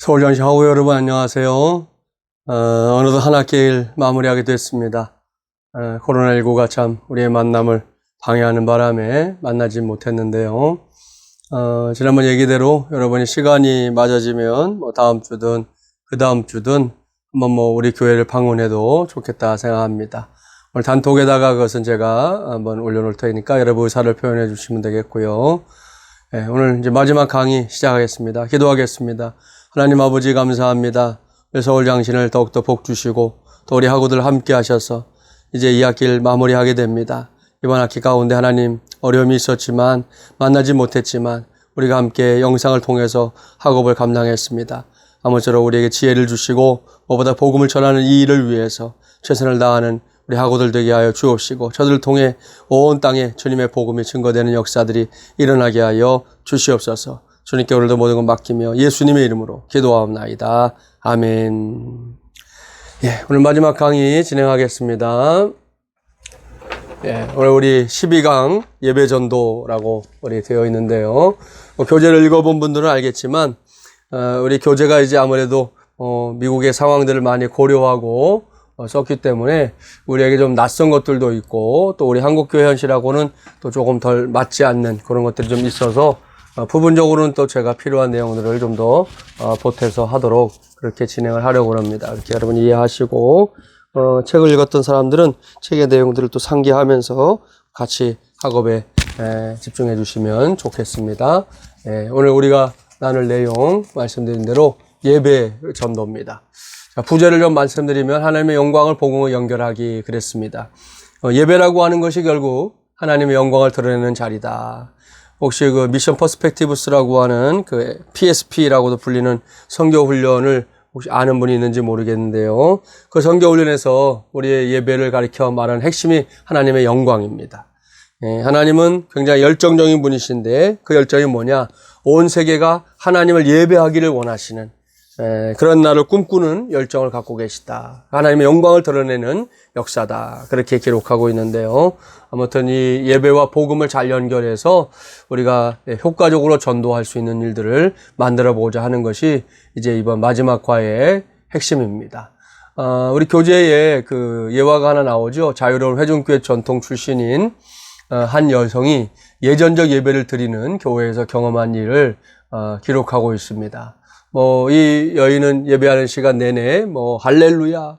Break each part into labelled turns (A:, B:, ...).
A: 서울장시 하우 여러분 안녕하세요. 어느덧 한 학기를 마무리하게 됐습니다. 코로나19가 참 우리의 만남을 방해하는 바람에 만나지 못했는데요. 지난번 얘기대로 여러분이 시간이 맞아지면 다음 주든 그 다음 주든 한번 우리 교회를 방문해도 좋겠다 생각합니다. 오늘 단톡에다가 그것은 제가 한번 올려놓을 테니까 여러분 의사를 표현해 주시면 되겠고요. 오늘 이제 마지막 강의 시작하겠습니다. 기도하겠습니다. 하나님 아버지 감사합니다. 서울장신을 더욱더 복 주시고 또 우리 학우들 함께 하셔서 이제 이 학기를 마무리하게 됩니다. 이번 학기 가운데 하나님 어려움이 있었지만 만나지 못했지만 우리가 함께 영상을 통해서 학업을 감당했습니다. 아무쪼록 우리에게 지혜를 주시고 무엇보다 복음을 전하는 이 일을 위해서 최선을 다하는 우리 학우들 되게 하여 주옵시고 저들을 통해 온 땅에 주님의 복음이 증거되는 역사들이 일어나게 하여 주시옵소서. 주님께 오늘도 모든 것 맡기며 예수님의 이름으로 기도하옵나이다. 아멘. 오늘 마지막 강의 진행하겠습니다. 오늘 우리 12강 예배전도라고 우리 되어 있는데요. 교재를 읽어본 분들은 알겠지만 우리 교재가 이제 아무래도 미국의 상황들을 많이 고려하고 썼기 때문에 우리에게 좀 낯선 것들도 있고 또 우리 한국교회 현실하고는 또 조금 덜 맞지 않는 그런 것들이 좀 있어서 부분적으로는 또 제가 필요한 내용들을 좀 더 보태서 하도록 그렇게 진행을 하려고 합니다. 이렇게 여러분 이해하시고 책을 읽었던 사람들은 책의 내용들을 또 상기하면서 같이 학업에 집중해 주시면 좋겠습니다. 오늘 우리가 나눌 내용 말씀드린 대로 예배 전도입니다. 부제를 좀 말씀드리면 하나님의 영광을 복음으로 연결하기 그랬습니다. 예배라고 하는 것이 결국 하나님의 영광을 드러내는 자리다. 혹시 그 미션 퍼스펙티브스라고 하는 그 PSP라고도 불리는 선교 훈련을 혹시 아는 분이 있는지 모르겠는데요. 그 선교 훈련에서 우리의 예배를 가리켜 말하는 핵심이 하나님의 영광입니다. 하나님은 굉장히 열정적인 분이신데 그 열정이 뭐냐? 온 세계가 하나님을 예배하기를 원하시는 그런 날을 꿈꾸는 열정을 갖고 계시다. 하나님의 영광을 드러내는 역사다. 그렇게 기록하고 있는데요. 아무튼 이 예배와 복음을 잘 연결해서 우리가 효과적으로 전도할 수 있는 일들을 만들어 보고자 하는 것이 이제 이번 마지막 과의 핵심입니다. 우리 교재에 그 예화가 하나 나오죠. 자유로운 회중교회 전통 출신인 한 여성이 예전적 예배를 드리는 교회에서 경험한 일을 기록하고 있습니다. 이 여인은 예배하는 시간 내내 할렐루야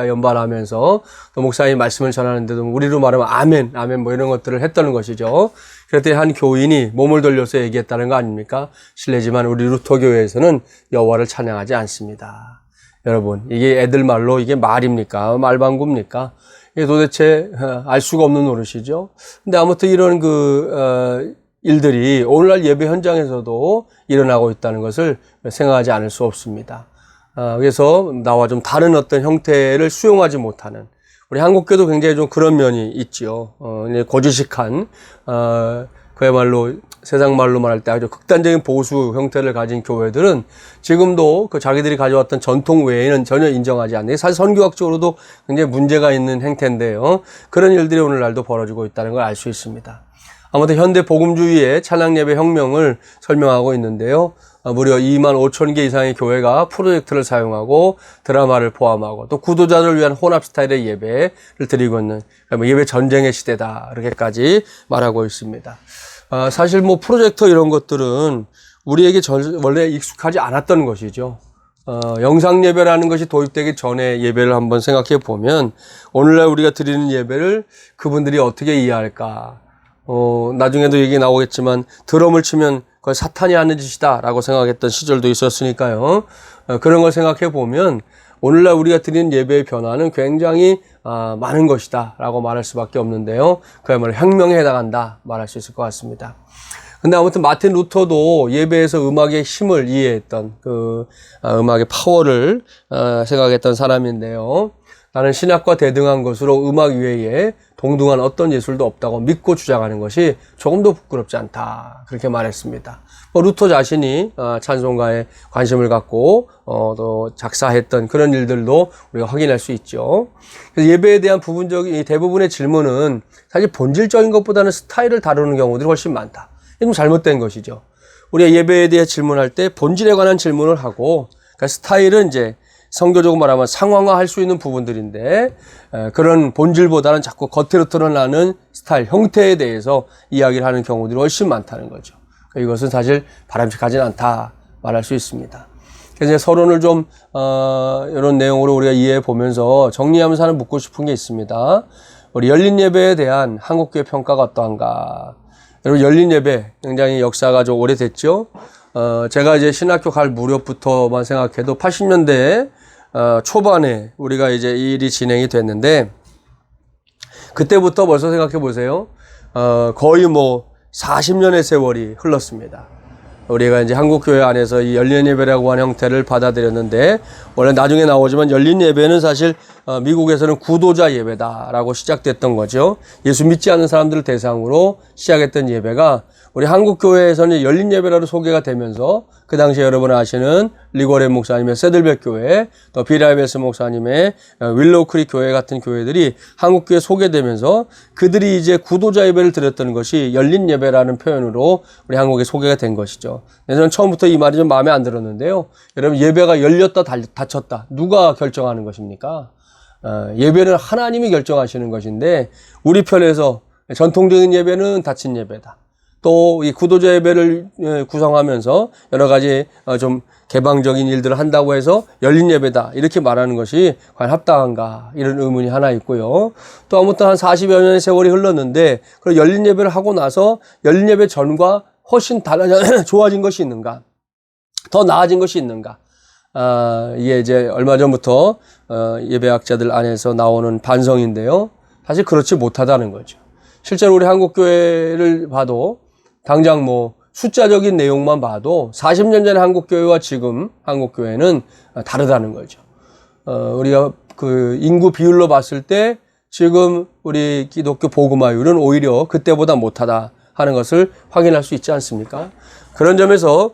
A: 연발하면서 또 목사님이 말씀을 전하는데도 우리로 말하면 아멘 이런 것들을 했다는 것이죠. 그랬더니 한 교인이 몸을 돌려서 얘기했다는 거 아닙니까? 실례지만 우리 루터교회에서는 여호와를 찬양하지 않습니다. 여러분, 이게 애들 말로 이게 말입니까? 말방구입니까? 이게 도대체 알 수가 없는 노릇이죠. 근데 아무튼 이런 일들이 오늘날 예배 현장에서도 일어나고 있다는 것을 생각하지 않을 수 없습니다. 그래서 나와 좀 다른 어떤 형태를 수용하지 못하는 우리 한국교도 굉장히 좀 그런 면이 있지요. 고지식한 그야말로 세상 말로 말할 때 아주 극단적인 보수 형태를 가진 교회들은 지금도 그 자기들이 가져왔던 전통 외에는 전혀 인정하지 않는 사실 선교학적으로도 굉장히 문제가 있는 행태인데요. 그런 일들이 오늘날도 벌어지고 있다는 걸 알 수 있습니다. 아무튼 현대 복음주의의 찬양 예배 혁명을 설명하고 있는데요. 무려 2만 5천 개 이상의 교회가 프로젝트를 사용하고 드라마를 포함하고 또 구도자를 위한 혼합 스타일의 예배를 드리고 있는 예배 전쟁의 시대다. 이렇게까지 말하고 있습니다. 사실 프로젝터 이런 것들은 우리에게 원래 익숙하지 않았던 것이죠. 영상 예배라는 것이 도입되기 전에 예배를 한번 생각해 보면 오늘날 우리가 드리는 예배를 그분들이 어떻게 이해할까? 나중에도 얘기 나오겠지만 드럼을 치면 그걸 사탄이 하는 짓이다 라고 생각했던 시절도 있었으니까요. 그런 걸 생각해 보면 오늘날 우리가 드리는 예배의 변화는 굉장히 많은 것이다 라고 말할 수밖에 없는데요. 그야말로 혁명에 해당한다 말할 수 있을 것 같습니다. 근데 아무튼 마틴 루터도 예배에서 음악의 힘을 이해했던 음악의 파워를 생각했던 사람인데요. 나는 신학과 대등한 것으로 음악 외에 동등한 어떤 예술도 없다고 믿고 주장하는 것이 조금도 부끄럽지 않다. 그렇게 말했습니다. 루터 자신이 찬송가에 관심을 갖고 또 작사했던 그런 일들도 우리가 확인할 수 있죠. 그래서 예배에 대한 대부분의 질문은 사실 본질적인 것보다는 스타일을 다루는 경우들이 훨씬 많다. 이건 잘못된 것이죠. 우리가 예배에 대해 질문할 때 본질에 관한 질문을 하고, 그러니까 스타일은 이제 성교적으로 말하면 상황화할 수 있는 부분들인데, 그런 본질보다는 자꾸 겉으로 드러나는 스타일, 형태에 대해서 이야기를 하는 경우들이 훨씬 많다는 거죠. 그러니까 이것은 사실 바람직하진 않다 말할 수 있습니다. 그래서 서론을 좀 이런 내용으로 우리가 이해해 보면서 정리하면서 하나 묻고 싶은 게 있습니다. 우리 열린 예배에 대한 한국교회 평가가 어떠한가? 여러분, 열린 예배 굉장히 역사가 좀 오래됐죠. 제가 이제 신학교 갈 무렵부터만 생각해도 80년대 초반에 우리가 이제 이 일이 진행이 됐는데, 그때부터 벌써 생각해 보세요. 거의 뭐 40년의 세월이 흘렀습니다. 우리가 이제 한국교회 안에서 이 열린 예배라고 하는 형태를 받아들였는데, 원래 나중에 나오지만 열린 예배는 사실 미국에서는 구도자 예배다라고 시작됐던 거죠. 예수 믿지 않는 사람들을 대상으로 시작했던 예배가 우리 한국교회에서는 열린 예배라고 소개가 되면서, 그 당시에 여러분 아시는 리고렌 목사님의 세들백 교회, 또 비라이베스 목사님의 윌로우 크릭 교회 같은 교회들이 한국교회에 소개되면서 그들이 이제 구도자 예배를 드렸던 것이 열린 예배라는 표현으로 우리 한국에 소개가 된 것이죠. 저는 처음부터 이 말이 좀 마음에 안 들었는데요. 여러분, 예배가 열렸다 닫혔다 누가 결정하는 것입니까? 예배는 하나님이 결정하시는 것인데, 우리 편에서 전통적인 예배는 닫힌 예배다, 또 이 구도자 예배를 구성하면서 여러 가지 좀 개방적인 일들을 한다고 해서 열린 예배다 이렇게 말하는 것이 과연 합당한가, 이런 의문이 하나 있고요. 또 아무튼 한 40여 년의 세월이 흘렀는데, 그 열린 예배를 하고 나서 열린 예배 전과 훨씬 좋아진 것이 있는가, 더 나아진 것이 있는가? 이게 이제 얼마 전부터 예배학자들 안에서 나오는 반성인데요. 사실 그렇지 못하다는 거죠. 실제로 우리 한국교회를 봐도 당장 뭐 숫자적인 내용만 봐도 40년 전의 한국교회와 지금 한국교회는 다르다는 거죠. 우리가 그 인구 비율로 봤을 때 지금 우리 기독교 복음화율은 오히려 그때보다 못하다 하는 것을 확인할 수 있지 않습니까? 그런 점에서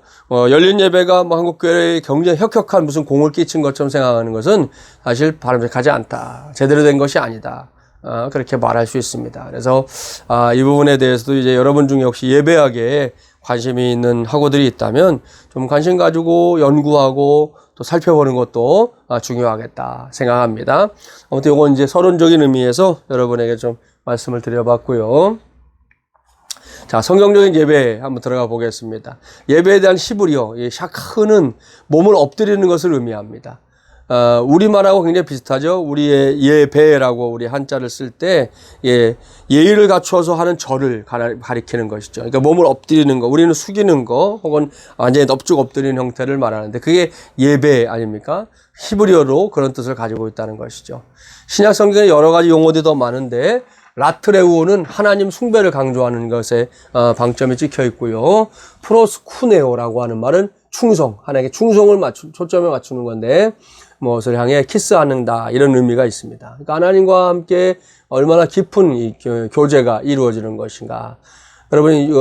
A: 열린 예배가 뭐 한국교회에 굉장히 혁혁한 무슨 공을 끼친 것처럼 생각하는 것은 사실 바람직하지 않다, 제대로 된 것이 아니다, 그렇게 말할 수 있습니다. 그래서 이 부분에 대해서도 이제 여러분 중에 혹시 예배학에 관심이 있는 학우들이 있다면 좀 관심 가지고 연구하고 또 살펴보는 것도 중요하겠다 생각합니다. 아무튼 이건 이제 서론적인 의미에서 여러분에게 좀 말씀을 드려봤고요. 자, 성경적인 예배 한번 들어가 보겠습니다. 예배에 대한 히브리어, 이 샤크는 몸을 엎드리는 것을 의미합니다. 우리말하고 굉장히 비슷하죠. 우리의 예배라고 우리 한자를 쓸 때, 예의를 갖추어서 하는 절을 가리키는 것이죠. 그러니까 몸을 엎드리는 거, 우리는 숙이는 거, 혹은 완전히 넙죽 엎드리는 형태를 말하는데, 그게 예배 아닙니까? 히브리어로 그런 뜻을 가지고 있다는 것이죠. 신약 성경에 여러 가지 용어들이 더 많은데, 라트레우오는 하나님 숭배를 강조하는 것에 방점이 찍혀 있고요. 프로스쿠네오라고 하는 말은 충성, 하나님께 충성을 초점에 맞추는 건데, 무엇을 향해 키스하는다, 이런 의미가 있습니다. 그러니까 하나님과 함께 얼마나 깊은 이 교제가 이루어지는 것인가. 여러분,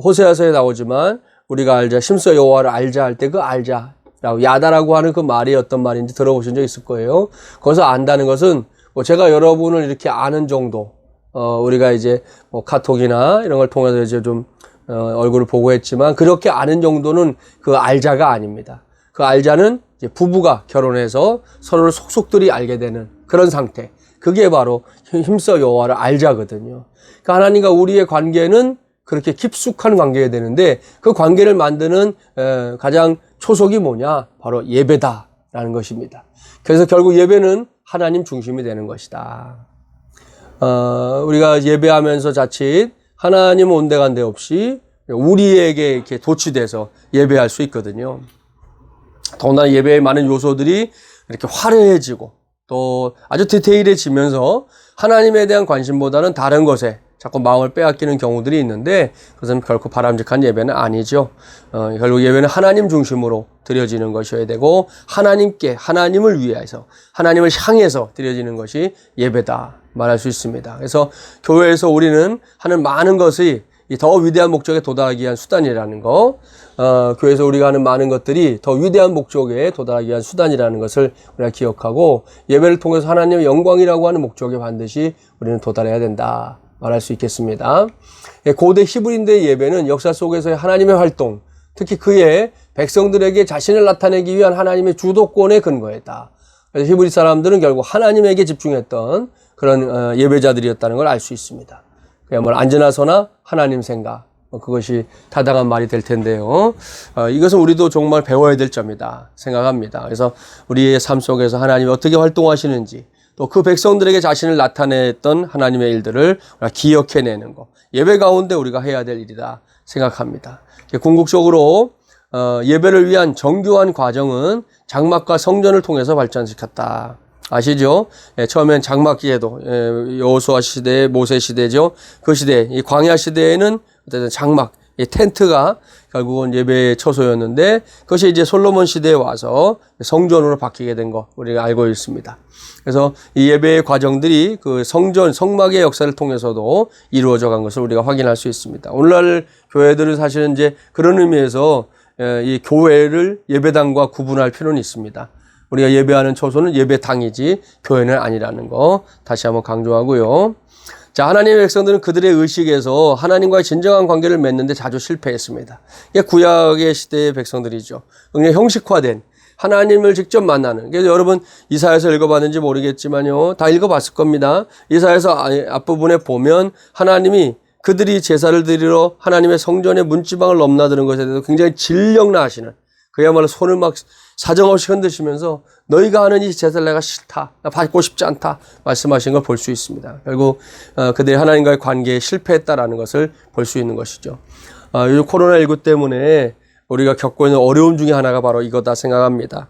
A: 호세아서에 나오지만 우리가 알자, 심서 여호와를 알자 할 때 그 알자라고, 야다라고 하는 그 말이 어떤 말인지 들어보신 적 있을 거예요. 거기서 안다는 것은 뭐 제가 여러분을 이렇게 아는 정도, 우리가 이제 뭐 카톡이나 이런 걸 통해서 이제 좀 얼굴을 보고 했지만, 그렇게 아는 정도는 그 알자가 아닙니다. 그 알자는 이제 부부가 결혼해서 서로를 속속들이 알게 되는 그런 상태. 그게 바로 힘써 여호와를 알자거든요. 그러니까 하나님과 우리의 관계는 그렇게 깊숙한 관계가 되는데, 그 관계를 만드는 가장 초석이 뭐냐? 바로 예배다라는 것입니다. 그래서 결국 예배는 하나님 중심이 되는 것이다. 우리가 예배하면서 자칫 하나님 온데간데 없이 우리에게 이렇게 도취돼서 예배할 수 있거든요. 더군다나 예배의 많은 요소들이 이렇게 화려해지고 또 아주 디테일해지면서 하나님에 대한 관심보다는 다른 것에 자꾸 마음을 빼앗기는 경우들이 있는데, 그것은 결코 바람직한 예배는 아니죠. 결국 예배는 하나님 중심으로 드려지는 것이어야 되고, 하나님을 위해서, 하나님을 향해서 드려지는 것이 예배다 말할 수 있습니다. 그래서 교회에서 우리는 하는 많은 것이 더 위대한 목적에 도달하기 위한 수단이라는 거, 교회에서 우리가 하는 많은 것들이 더 위대한 목적에 도달하기 위한 수단이라는 것을 우리가 기억하고, 예배를 통해서 하나님의 영광이라고 하는 목적에 반드시 우리는 도달해야 된다 말할 수 있겠습니다. 고대 히브리인들의 예배는 역사 속에서의 하나님의 활동, 특히 그의 백성들에게 자신을 나타내기 위한 하나님의 주도권의 근거였다. 그래서 히브리 사람들은 결국 하나님에게 집중했던 그런 예배자들이었다는 걸 알 수 있습니다. 그야말로 앉으나서나 하나님 생각, 그것이 타당한 말이 될 텐데요. 이것은 우리도 정말 배워야 될 점이다 생각합니다. 그래서 우리의 삶 속에서 하나님이 어떻게 활동하시는지, 또 그 백성들에게 자신을 나타냈던 하나님의 일들을 기억해내는 것, 예배 가운데 우리가 해야 될 일이다 생각합니다. 궁극적으로 예배를 위한 정교한 과정은 장막과 성전을 통해서 발전시켰다. 아시죠? 처음엔 장막기에도 여호수아 시대, 모세 시대죠. 그 시대, 이 광야 시대에는 어쨌든 장막, 이 텐트가 결국은 예배의 처소였는데, 그것이 이제 솔로몬 시대에 와서 성전으로 바뀌게 된 거 우리가 알고 있습니다. 그래서 이 예배의 과정들이 그 성전, 성막의 역사를 통해서도 이루어져 간 것을 우리가 확인할 수 있습니다. 오늘날 교회들은 사실은 이제 그런 의미에서 이 교회를 예배당과 구분할 필요는 있습니다. 우리가 예배하는 처소는 예배당이지 교회는 아니라는 거 다시 한번 강조하고요. 자, 하나님의 백성들은 그들의 의식에서 하나님과의 진정한 관계를 맺는데 자주 실패했습니다. 이게 구약의 시대의 백성들이죠. 굉장히 형식화된 하나님을 직접 만나는. 그래서 여러분 이사야서 읽어봤는지 모르겠지만요, 다 읽어봤을 겁니다. 이사야서 앞부분에 보면 하나님이 그들이 제사를 드리러 하나님의 성전의 문지방을 넘나드는 것에 대해서 굉장히 진령나하시는, 그야말로 손을 막 사정없이 흔드시면서 너희가 하는 이 제사를 내가 싫다, 나 받고 싶지 않다 말씀하신 걸 볼 수 있습니다. 결국 그들이 하나님과의 관계에 실패했다라는 것을 볼 수 있는 것이죠. 요즘 코로나19 때문에 우리가 겪고 있는 어려움 중에 하나가 바로 이거다 생각합니다.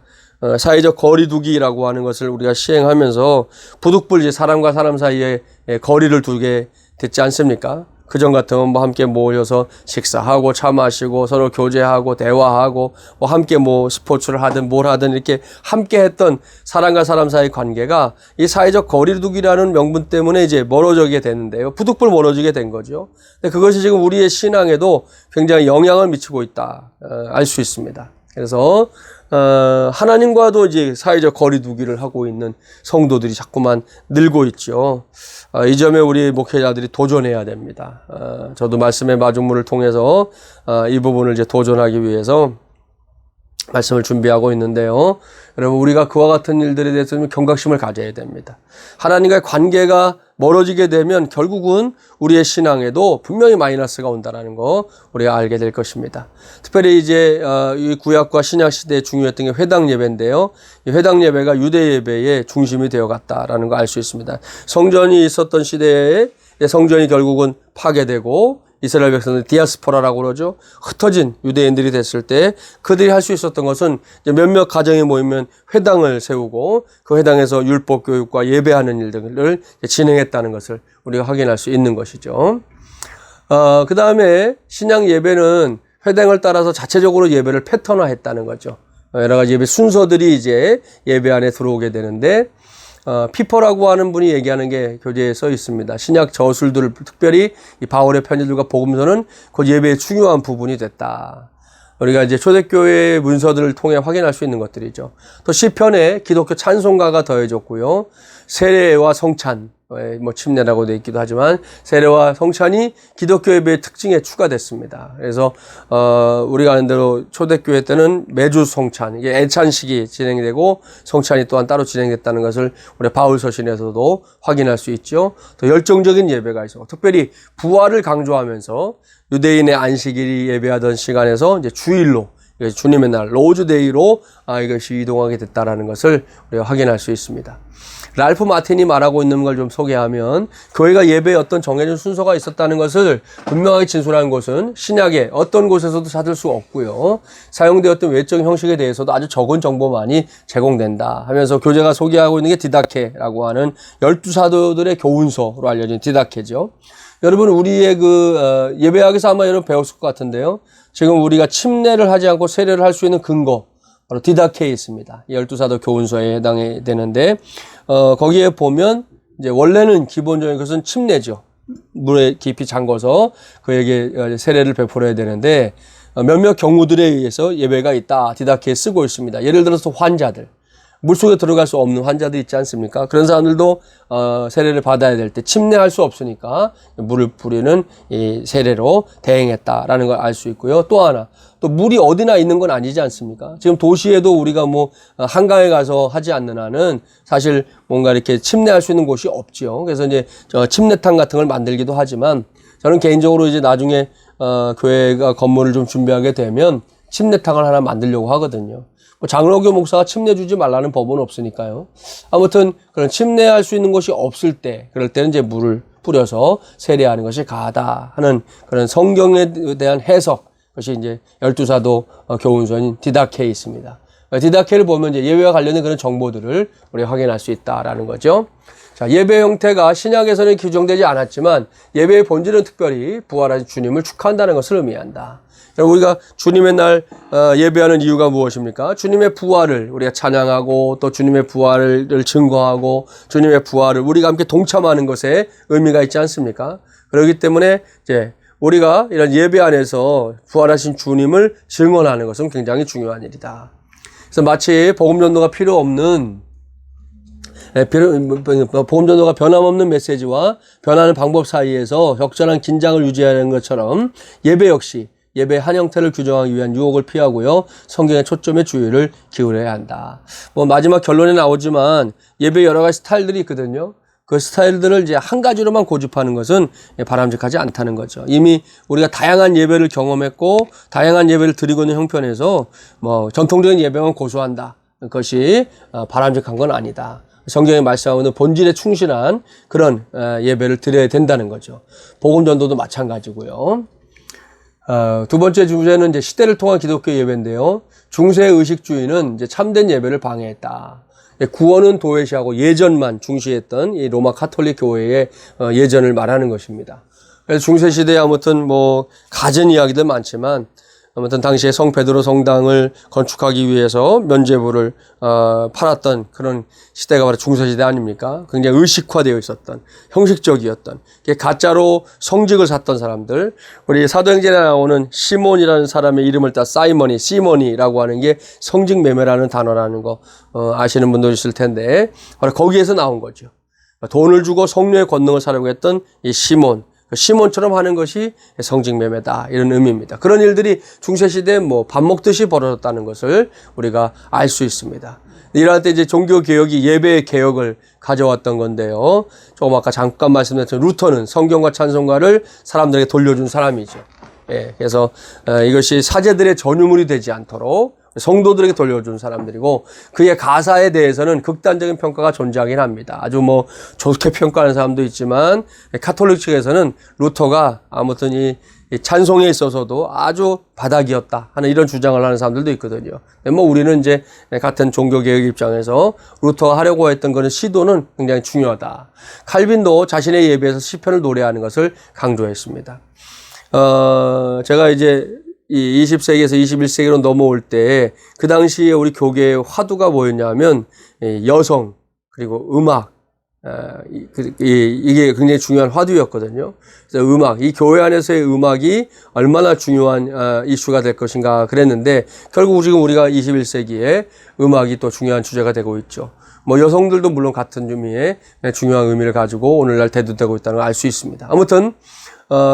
A: 사회적 거리두기라고 하는 것을 우리가 시행하면서 부득불지 사람과 사람 사이에 거리를 두게 됐지 않습니까? 그전 같으면 뭐 함께 모여서 식사하고 차 마시고 서로 교제하고 대화하고 뭐 함께 뭐 스포츠를 하든 뭘 하든 이렇게 함께 했던 사람과 사람 사이의 관계가 이 사회적 거리두기라는 명분 때문에 이제 멀어지게 되는데요. 부득불 멀어지게 된 거죠. 근데 그것이 지금 우리의 신앙에도 굉장히 영향을 미치고 있다, 알 수 있습니다. 그래서 하나님과도 이제 사회적 거리두기를 하고 있는 성도들이 자꾸만 늘고 있죠. 이 점에 우리 목회자들이 도전해야 됩니다. 저도 말씀의 마중물을 통해서 이 부분을 이제 도전하기 위해서 말씀을 준비하고 있는데요. 여러분, 우리가 그와 같은 일들에 대해서 좀 경각심을 가져야 됩니다. 하나님과의 관계가 멀어지게 되면 결국은 우리의 신앙에도 분명히 마이너스가 온다는 거 우리가 알게 될 것입니다. 특별히 이제 이 구약과 신약 시대에 중요했던 게 회당 예배인데요. 이 회당 예배가 유대 예배의 중심이 되어갔다라는 거 알 수 있습니다. 성전이 있었던 시대에 성전이 결국은 파괴되고 이스라엘 백성들 디아스포라라고 그러죠. 흩어진 유대인들이 됐을 때 그들이 할 수 있었던 것은 몇몇 가정이 모이면 회당을 세우고 그 회당에서 율법 교육과 예배하는 일들을 진행했다는 것을 우리가 확인할 수 있는 것이죠. 그 다음에 신약 예배는 회당을 따라서 자체적으로 예배를 패턴화했다는 거죠. 여러 가지 예배 순서들이 이제 예배 안에 들어오게 되는데, 피퍼라고 하는 분이 얘기하는 게 교재에 써 있습니다. 신약 저술들, 특별히 이 바울의 편지들과 복음서는 그 예배의 중요한 부분이 됐다. 우리가 이제 초대교회의 문서들을 통해 확인할 수 있는 것들이죠. 또 시편에 기독교 찬송가가 더해졌고요. 세례와 성찬, 뭐 침례라고 되어 있기도 하지만 세례와 성찬이 기독교 예배의 특징에 추가됐습니다. 그래서 우리가 아는 대로 초대교회 때는 매주 성찬, 이게 애찬식이 진행되고 성찬이 또한 따로 진행됐다는 것을 우리 바울 서신에서도 확인할 수 있죠. 또 열정적인 예배가 있어. 특별히 부활을 강조하면서 유대인의 안식일이 예배하던 시간에서 이제 주일로, 주님의 날 로즈데이로 이것이 이동하게 됐다라는 것을 우리가 확인할 수 있습니다. 랄프 마틴이 말하고 있는 걸 좀 소개하면, 교회가 예배에 어떤 정해진 순서가 있었다는 것을 분명하게 진술하는 것은 신약의 어떤 곳에서도 찾을 수 없고요. 사용되었던 외적 형식에 대해서도 아주 적은 정보만이 제공된다 하면서 교재가 소개하고 있는 게 디다케라고 하는 12사도들의 교훈서로 알려진 디다케죠. 여러분, 우리의 예배학에서 아마 여러분 배웠을 것 같은데요. 지금 우리가 침례를 하지 않고 세례를 할 수 있는 근거, 바로 디다케에 있습니다. 12사도 교훈서에 해당이 되는데, 거기에 보면, 이제 원래는 기본적인 것은 침례죠. 물에 깊이 잠궈서 그에게 세례를 베풀어야 되는데, 몇몇 경우들에 의해서 예배가 있다. 디다케에 쓰고 있습니다. 예를 들어서 환자들. 물속에 들어갈 수 없는 환자도 있지 않습니까? 그런 사람들도 세례를 받아야 될 때 침례할 수 없으니까 물을 뿌리는 이 세례로 대행했다라는 걸 알 수 있고요. 또 하나, 또 물이 어디나 있는 건 아니지 않습니까? 지금 도시에도 우리가 뭐 한강에 가서 하지 않는 한은 사실 뭔가 이렇게 침례할 수 있는 곳이 없지요. 그래서 이제 침례탕 같은 걸 만들기도 하지만 저는 개인적으로 이제 나중에 교회가 건물을 좀 준비하게 되면 침례탕을 하나 만들려고 하거든요. 뭐 장로교 목사가 침례 주지 말라는 법은 없으니까요. 아무튼 그런 침례할 수 있는 곳이 없을 때, 그럴 때는 이제 물을 뿌려서 세례하는 것이 가하다 하는 그런 성경에 대한 해석, 그것이 이제 12사도 교훈서인 디다케에 있습니다. 디다케를 보면 이제 예배와 관련된 그런 정보들을 우리가 확인할 수 있다라는 거죠. 자, 예배 형태가 신약에서는 규정되지 않았지만 예배의 본질은 특별히 부활하신 주님을 축하한다는 것을 의미한다. 우리가 주님의 날 예배하는 이유가 무엇입니까? 주님의 부활을 우리가 찬양하고 또 주님의 부활을 증거하고 주님의 부활을 우리가 함께 동참하는 것에 의미가 있지 않습니까? 그렇기 때문에 이제 우리가 이런 예배 안에서 부활하신 주님을 증언하는 것은 굉장히 중요한 일이다. 그래서 마치 복음 전도가 필요 없는 복음 전도가 변함없는 메시지와 변하는 방법 사이에서 적절한 긴장을 유지하는 것처럼 예배 역시 예배의 한 형태를 규정하기 위한 유혹을 피하고요. 성경의 초점에 주의를 기울여야 한다. 뭐 마지막 결론에 나오지만 예배 여러 가지 스타일들이 있거든요. 그 스타일들을 이제 한 가지로만 고집하는 것은 바람직하지 않다는 거죠. 이미 우리가 다양한 예배를 경험했고 다양한 예배를 드리고 있는 형편에서 뭐 전통적인 예배만 고수한다. 그것이 바람직한 건 아니다. 성경에 말씀하는 본질에 충실한 그런 예배를 드려야 된다는 거죠. 복음 전도도 마찬가지고요. 두 번째 주제는 이제 시대를 통한 기독교 예배인데요. 중세 의식주의는 이제 참된 예배를 방해했다. 구원은 도외시하고 예전만 중시했던 이 로마 카톨릭 교회의 예전을 말하는 것입니다. 그래서 중세 시대에 아무튼 뭐 가진 이야기들 많지만 아무튼 당시에 성 베드로 성당을 건축하기 위해서 면죄부를 팔았던 그런 시대가 바로 중세시대 아닙니까? 굉장히 의식화되어 있었던, 형식적이었던, 가짜로 성직을 샀던 사람들. 우리 사도행전에 나오는 시몬이라는 사람의 이름을 따 시몬이라고 하는 게 성직 매매라는 단어라는 거 아시는 분도 있을 텐데 바로 거기에서 나온 거죠. 돈을 주고 성령의 권능을 사려고 했던 이 시몬처럼 하는 것이 성직 매매다 이런 의미입니다. 그런 일들이 중세시대에 뭐 밥 먹듯이 벌어졌다는 것을 우리가 알 수 있습니다. 이럴 때 이제 종교개혁이 예배의 개혁을 가져왔던 건데요. 조금 아까 잠깐 말씀드렸던 루터는 성경과 찬송가를 사람들에게 돌려준 사람이죠. 예, 그래서 이것이 사제들의 전유물이 되지 않도록 성도들에게 돌려준 사람들이고 그의 가사에 대해서는 극단적인 평가가 존재하긴 합니다. 아주 뭐 좋게 평가하는 사람도 있지만 카톨릭 측에서는 루터가 아무튼 이 찬송에 있어서도 아주 바닥이었다 하는 이런 주장을 하는 사람들도 있거든요. 뭐 우리는 이제 같은 종교개혁 입장에서 루터가 하려고 했던 그런 시도는 굉장히 중요하다. 칼빈도 자신의 예배에서 시편을 노래하는 것을 강조했습니다. 제가 이제 이 20세기에서 21세기로 넘어올 때 그 당시에 우리 교계의 화두가 뭐였냐면 여성 그리고 음악 이게 굉장히 중요한 화두였거든요. 그래서 음악, 이 교회 안에서의 음악이 얼마나 중요한 이슈가 될 것인가 그랬는데 결국 지금 우리가 21세기에 음악이 또 중요한 주제가 되고 있죠. 뭐 여성들도 물론 같은 의미의 중요한 의미를 가지고 오늘날 대두되고 있다는 걸 알 수 있습니다. 아무튼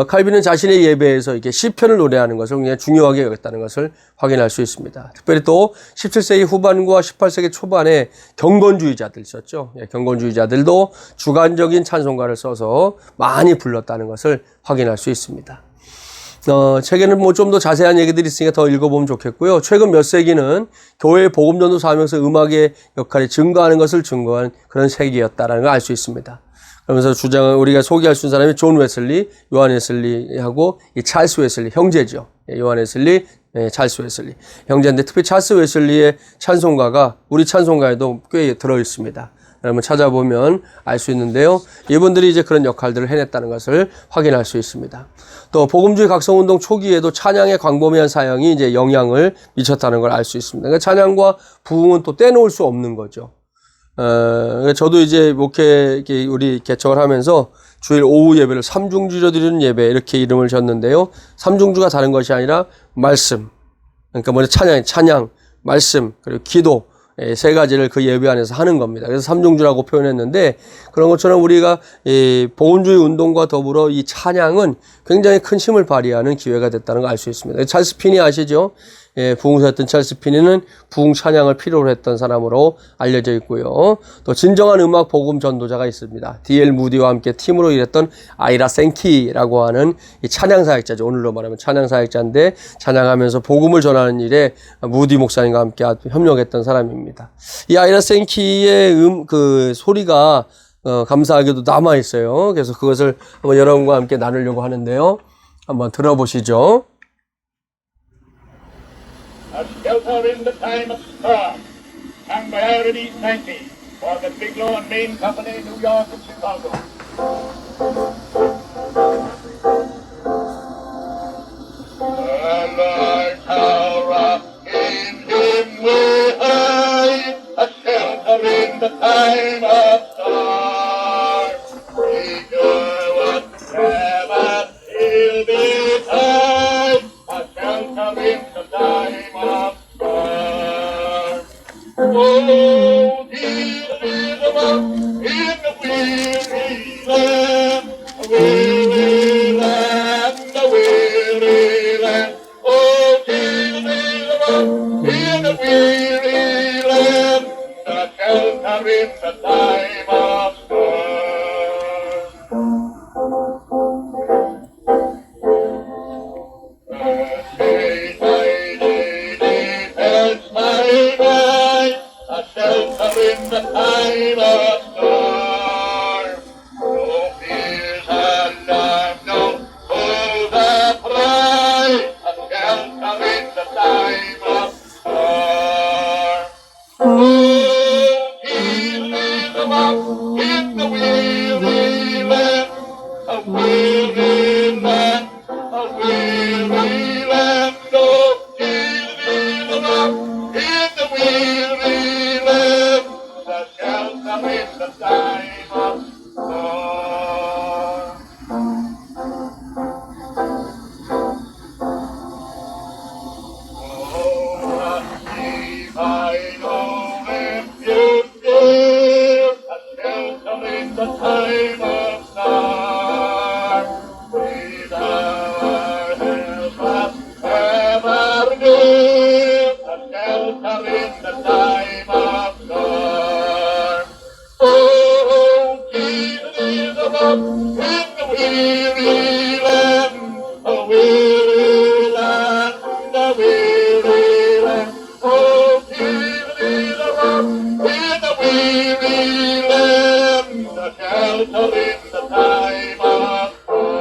A: 칼빈은 자신의 예배에서 이렇게 시편을 노래하는 것을 굉장히 중요하게 여겼다는 것을 확인할 수 있습니다. 특별히 또 17세기 후반과 18세기 초반에 경건주의자들 있었죠. 경건주의자들도 주관적인 찬송가를 써서 많이 불렀다는 것을 확인할 수 있습니다. 책에는 뭐 좀 더 자세한 얘기들이 있으니까 더 읽어보면 좋겠고요. 최근 몇 세기는 교회의 복음전도 사명에서 음악의 역할이 증가하는 것을 증거한 그런 세기였다는 걸 알 수 있습니다. 그러면서 우리가 소개할 수 있는 사람이 존 웨슬리, 요한 웨슬리하고 이 찰스 웨슬리, 형제죠. 요한 웨슬리, 찰스 웨슬리. 형제인데 특히 찰스 웨슬리의 찬송가가 우리 찬송가에도 꽤 들어 있습니다. 여러분 찾아보면 알 수 있는데요. 이분들이 이제 그런 역할들을 해냈다는 것을 확인할 수 있습니다. 또 복음주의 각성운동 초기에도 찬양의 광범위한 사용이 이제 영향을 미쳤다는 걸 알 수 있습니다. 그러니까 찬양과 부흥은 또 떼놓을 수 없는 거죠. 저도 이제 목회 우리 개척을 하면서 주일 오후 예배를 삼중주로 드리는 예배 이렇게 이름을 졌는데요. 삼중주가 다른 것이 아니라 말씀, 그러니까 먼저 찬양, 말씀, 그리고 기도 세 가지를 그 예배 안에서 하는 겁니다. 그래서 삼중주라고 표현했는데 그런 것처럼 우리가 이 복음주의 운동과 더불어 이 찬양은 굉장히 큰 힘을 발휘하는 기회가 됐다는 걸 알 수 있습니다. 찰스 피니 아시죠? 부흥사였던 찰스 피니는 부흥 찬양을 필요로 했던 사람으로 알려져 있고요. 또 진정한 음악 복음 전도자가 있습니다. D.L. 무디와 함께 팀으로 일했던 아이라 생키라고 하는 이 찬양 사역자죠. 오늘로 말하면 찬양 사역자인데 찬양하면서 복음을 전하는 일에 무디 목사님과 함께 협력했던 사람입니다. 이 아이라 생키의 그 소리가 감사하게도 남아 있어요. 그래서 그것을 한번 여러분과 함께 나누려고 하는데요. 한번 들어보시죠.
B: A shelter in the time of storm, sung by Irish Sankey for the Bigelow and Main Company, New York and Chicago. The Lord tower in him we hide, a shelter in the time of storm. Endure whatever ill betide, a shelter in the time of storm. Oh, dear is the one in the weary land, a weary land, a weary land. Oh, dear is the one in the weary land, a shelter in the time of storm. Day by day, defends my mind, a shelter in the time of storm. No fears alarm, no foes affright, a shelter in the time of storm. Oh, here is the one in the weary land, a weary land, a weary land. Oh, here is the one in the weary land, the shelter in the time of storm. Oh, receive I know refuge dear, a shelter in the time of storm. Be thou our help ever near, a shelter in the time of storm. Oh, Jesus is above in the weary land, a weary land, a weary land. Oh, Jesus is above in the weary land, a shelter in the time of storm.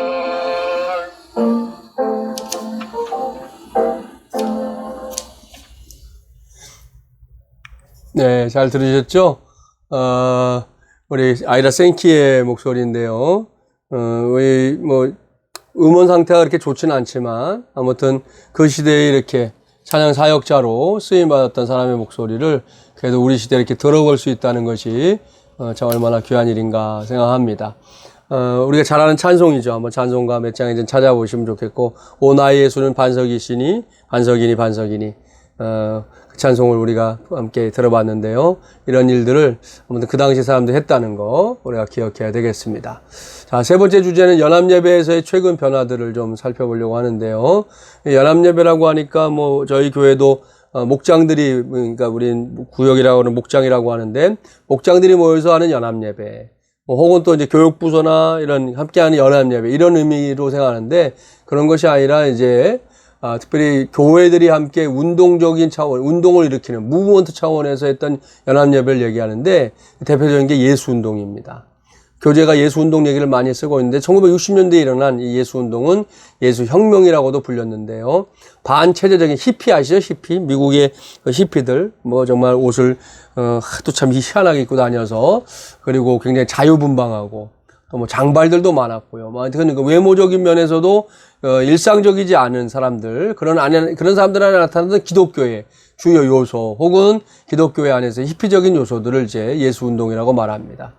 A: 네, 잘 들으셨죠? 우리 아이라 생키의 목소리인데요. 우리 음원 상태가 그렇게 좋지는 않지만 아무튼 그 시대에 이렇게 찬양 사역자로 쓰임받았던 사람의 목소리를 그래도 우리 시대에 이렇게 들어볼 수 있다는 것이 참 얼마나 귀한 일인가 생각합니다. 우리가 잘 아는 찬송이죠. 한번 찬송가 몇 장에 좀 찾아보시면 좋겠고, 오 나의 예수는 반석이시니 반석이니 반석이니 그 찬송을 우리가 함께 들어봤는데요. 이런 일들을 아무튼 그 당시 사람들이 했다는 거 우리가 기억해야 되겠습니다. 자, 세 번째 주제는 연합예배에서의 최근 변화들을 좀 살펴보려고 하는데요. 연합예배라고 하니까 저희 교회도 목장들이, 그러니까 우린 구역이라고 하는 목장이라고 하는데, 목장들이 모여서 하는 연합예배, 혹은 또 이제 교육부서나 이런 함께하는 연합예배, 이런 의미로 생각하는데, 그런 것이 아니라 이제 특별히 교회들이 함께 운동적인 차원, 운동을 일으키는 무브먼트 차원에서 했던 연합예배를 얘기하는데, 대표적인 게 예수운동입니다. 교재가 예수운동 얘기를 많이 쓰고 있는데 1960년대에 일어난 이 예수운동은 예수혁명이라고도 불렸는데요. 반체제적인 히피 아시죠? 히피. 미국의 히피들 정말 옷을 하도 참 희한하게 입고 다녀서, 그리고 굉장히 자유분방하고 또 장발들도 많았고요. 그러니까 외모적인 면에서도 일상적이지 않은 사람들, 그런 사람들 안에 나타나는 기독교의 주요 요소 혹은 기독교회 안에서 히피적인 요소들을 이제 예수운동이라고 말합니다.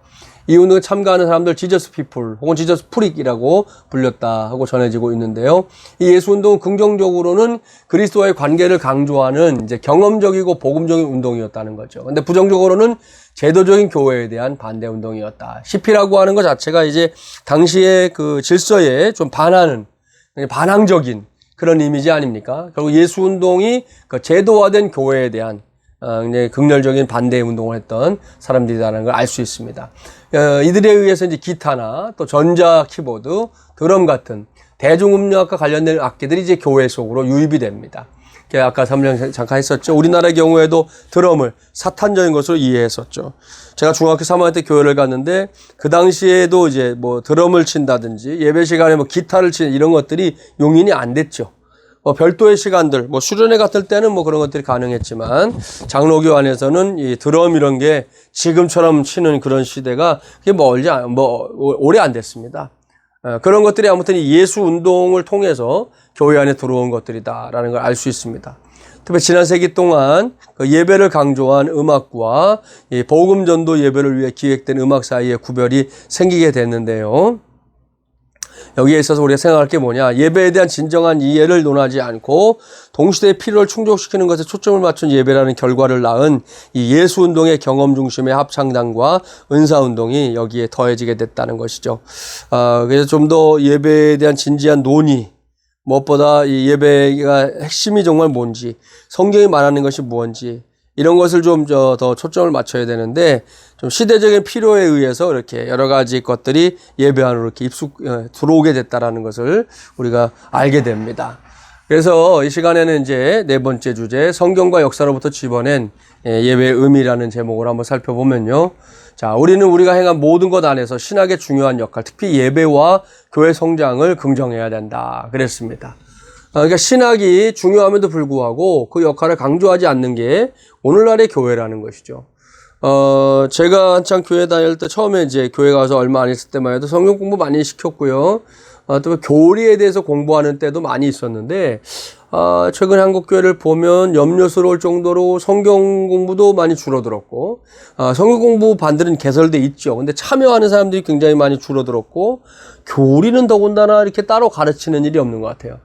A: 이 운동에 참가하는 사람들 지저스 피플 혹은 지저스 프릭이라고 불렸다 하고 전해지고 있는데요. 이 예수 운동은 긍정적으로는 그리스도와의 관계를 강조하는 이제 경험적이고 복음적인 운동이었다는 거죠. 근데 부정적으로는 제도적인 교회에 대한 반대 운동이었다. 시피라고 하는 것 자체가 이제 당시의 그 질서에 좀 반하는 반항적인 그런 이미지 아닙니까? 결국 예수 운동이 그 제도화된 교회에 대한 이제 극렬적인 반대 운동을 했던 사람들이라는 걸 알 수 있습니다. 이들에 의해서 이제 기타나 또 전자 키보드, 드럼 같은 대중음악과 관련된 악기들이 이제 교회 속으로 유입이 됩니다. 아까 잠깐 했었죠. 우리나라의 경우에도 드럼을 사탄적인 것으로 이해했었죠. 제가 중학교 3학년 때 교회를 갔는데 그 당시에도 이제 뭐 드럼을 친다든지 예배 시간에 뭐 기타를 치는 이런 것들이 용인이 안 됐죠. 별도의 시간들, 수련회 같을 때는 그런 것들이 가능했지만, 장로교 안에서는 이 드럼 이런 게 지금처럼 치는 그런 시대가 그게 오래 안 됐습니다. 그런 것들이 아무튼 이 예수 운동을 통해서 교회 안에 들어온 것들이다라는 걸 알 수 있습니다. 특히 지난 세기 동안 그 예배를 강조한 음악과 이 복음 전도 예배를 위해 기획된 음악 사이에 구별이 생기게 됐는데요. 여기에 있어서 우리가 생각할 게 뭐냐. 예배에 대한 진정한 이해를 논하지 않고 동시대의 필요를 충족시키는 것에 초점을 맞춘 예배라는 결과를 낳은 이 예수운동의 경험 중심의 합창단과 은사운동이 여기에 더해지게 됐다는 것이죠. 그래서 좀 더 예배에 대한 진지한 논의, 무엇보다 이 예배가 핵심이 정말 뭔지, 성경이 말하는 것이 뭔지, 이런 것을 좀 더 초점을 맞춰야 되는데, 좀 시대적인 필요에 의해서 이렇게 여러 가지 것들이 예배 안으로 이렇게 들어오게 됐다라는 것을 우리가 알게 됩니다. 그래서 이 시간에는 이제 네 번째 주제, 성경과 역사로부터 집어낸 예배의 의미라는 제목을 한번 살펴보면요. 자, 우리는 우리가 행한 모든 것 안에서 신학의 중요한 역할, 특히 예배와 교회 성장을 긍정해야 된다. 그랬습니다. 그러니까 신학이 중요함에도 불구하고 그 역할을 강조하지 않는 게 오늘날의 교회라는 것이죠. 제가 한창 교회 다닐 때 처음에 이제 교회 가서 얼마 안 있을 때만 해도 성경 공부 많이 시켰고요. 또 교리에 대해서 공부하는 때도 많이 있었는데, 최근 한국 교회를 보면 염려스러울 정도로 성경 공부도 많이 줄어들었고, 성경 공부 반들은 개설돼 있죠. 근데 참여하는 사람들이 굉장히 많이 줄어들었고, 교리는 더군다나 이렇게 따로 가르치는 일이 없는 것 같아요.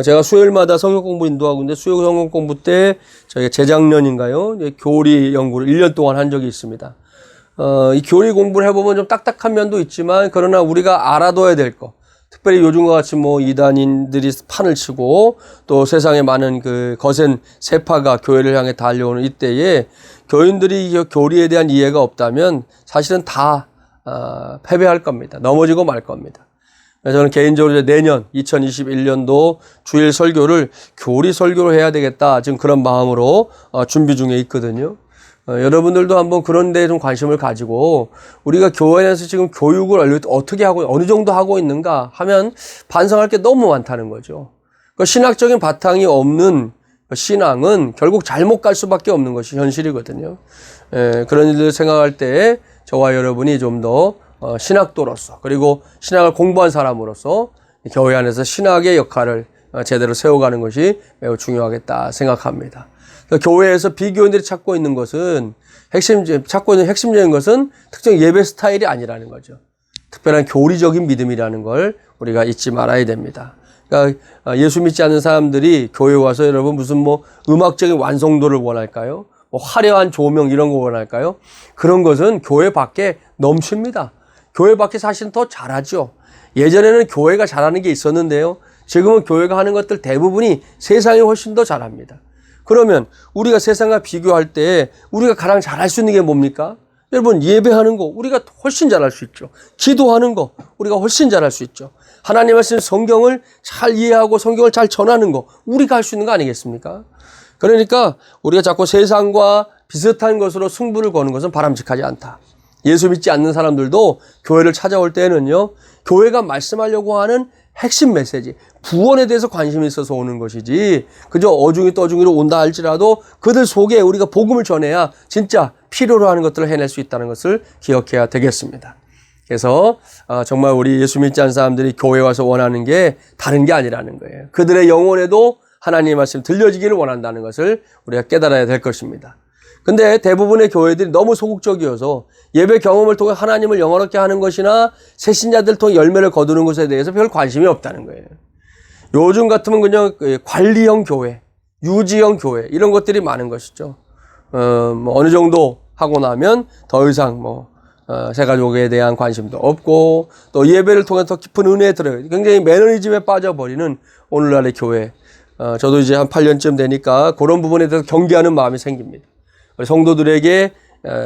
A: 제가 수요일마다 성경 공부 인도하고 있는데 수요 성경 공부 때 저희가 재작년인가요? 교리 연구를 1년 동안 한 적이 있습니다. 이 교리 공부를 해보면 좀 딱딱한 면도 있지만 그러나 우리가 알아둬야 될 거. 특별히 요즘과 같이 이단인들이 판을 치고 또 세상에 많은 그 거센 세파가 교회를 향해 달려오는 이때에 교인들이 이 교리에 대한 이해가 없다면 사실은 다 패배할 겁니다. 넘어지고 말 겁니다. 저는 개인적으로 내년 2021년도 주일 설교를 교리 설교로 해야 되겠다. 지금 그런 마음으로 준비 중에 있거든요. 여러분들도 한번 그런 데에 좀 관심을 가지고 우리가 교회 안에서 지금 교육을 어떻게 하고 어느 정도 하고 있는가 하면 반성할 게 너무 많다는 거죠. 신학적인 바탕이 없는 신앙은 결국 잘못 갈 수밖에 없는 것이 현실이거든요. 그런 일을 생각할 때 저와 여러분이 좀 더 신학도로서 그리고 신학을 공부한 사람으로서 교회 안에서 신학의 역할을 제대로 세워가는 것이 매우 중요하겠다 생각합니다. 교회에서 비교인들이 찾고 있는 것은 핵심적인 것은 특정 예배 스타일이 아니라는 거죠. 특별한 교리적인 믿음이라는 걸 우리가 잊지 말아야 됩니다. 그러니까 예수 믿지 않는 사람들이 교회 와서 여러분 무슨 음악적인 완성도를 원할까요? 화려한 조명 이런 거 원할까요? 그런 것은 교회 밖에 넘칩니다. 교회 밖에 사실은 더 잘하죠. 예전에는 교회가 잘하는 게 있었는데요. 지금은 교회가 하는 것들 대부분이 세상이 훨씬 더 잘합니다. 그러면 우리가 세상과 비교할 때 우리가 가장 잘할 수 있는 게 뭡니까? 여러분 예배하는 거 우리가 훨씬 잘할 수 있죠. 기도하는 거 우리가 훨씬 잘할 수 있죠. 하나님 말씀 성경을 잘 이해하고 성경을 잘 전하는 거 우리가 할 수 있는 거 아니겠습니까? 그러니까 우리가 자꾸 세상과 비슷한 것으로 승부를 거는 것은 바람직하지 않다. 예수 믿지 않는 사람들도 교회를 찾아올 때는요, 교회가 말씀하려고 하는 핵심 메시지, 구원에 대해서 관심이 있어서 오는 것이지, 그저 어중이 떠중이로 온다 할지라도 그들 속에 우리가 복음을 전해야 진짜 필요로 하는 것들을 해낼 수 있다는 것을 기억해야 되겠습니다. 그래서 정말 우리 예수 믿지 않는 사람들이 교회 와서 원하는 게 다른 게 아니라는 거예요. 그들의 영혼에도 하나님의 말씀 들려지기를 원한다는 것을 우리가 깨달아야 될 것입니다. 근데 대부분의 교회들이 너무 소극적이어서 예배 경험을 통해 하나님을 영화롭게 하는 것이나 새신자들 통해 열매를 거두는 것에 대해서 별 관심이 없다는 거예요. 요즘 같으면 그냥 관리형 교회, 유지형 교회 이런 것들이 많은 것이죠. 뭐 어느 정도 하고 나면 더 이상 새가족에 대한 관심도 없고 또 예배를 통해 더 깊은 은혜에 들어요. 굉장히 매너리즘에 빠져버리는 오늘날의 교회. 저도 이제 한 8년쯤 되니까 그런 부분에 대해서 경계하는 마음이 생깁니다. 우리 성도들에게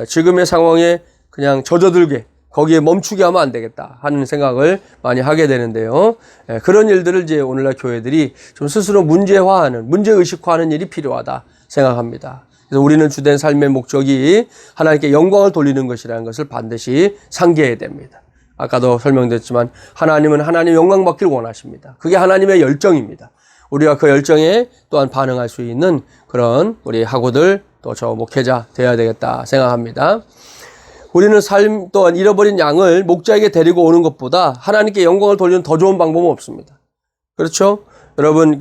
A: 지금의 상황에 그냥 젖어들게 거기에 멈추게 하면 안 되겠다 하는 생각을 많이 하게 되는데요. 그런 일들을 이제 오늘날 교회들이 좀 스스로 문제의식화하는 일이 필요하다 생각합니다. 그래서 우리는 주된 삶의 목적이 하나님께 영광을 돌리는 것이라는 것을 반드시 상기해야 됩니다. 아까도 설명드렸지만 하나님은 하나님 영광 받길 원하십니다. 그게 하나님의 열정입니다. 우리가 그 열정에 또한 반응할 수 있는 그런 우리 학우들 또 저 목회자 되어야 되겠다 생각합니다. 우리는 삶 또한 잃어버린 양을 목자에게 데리고 오는 것보다 하나님께 영광을 돌리는 더 좋은 방법은 없습니다. 그렇죠? 여러분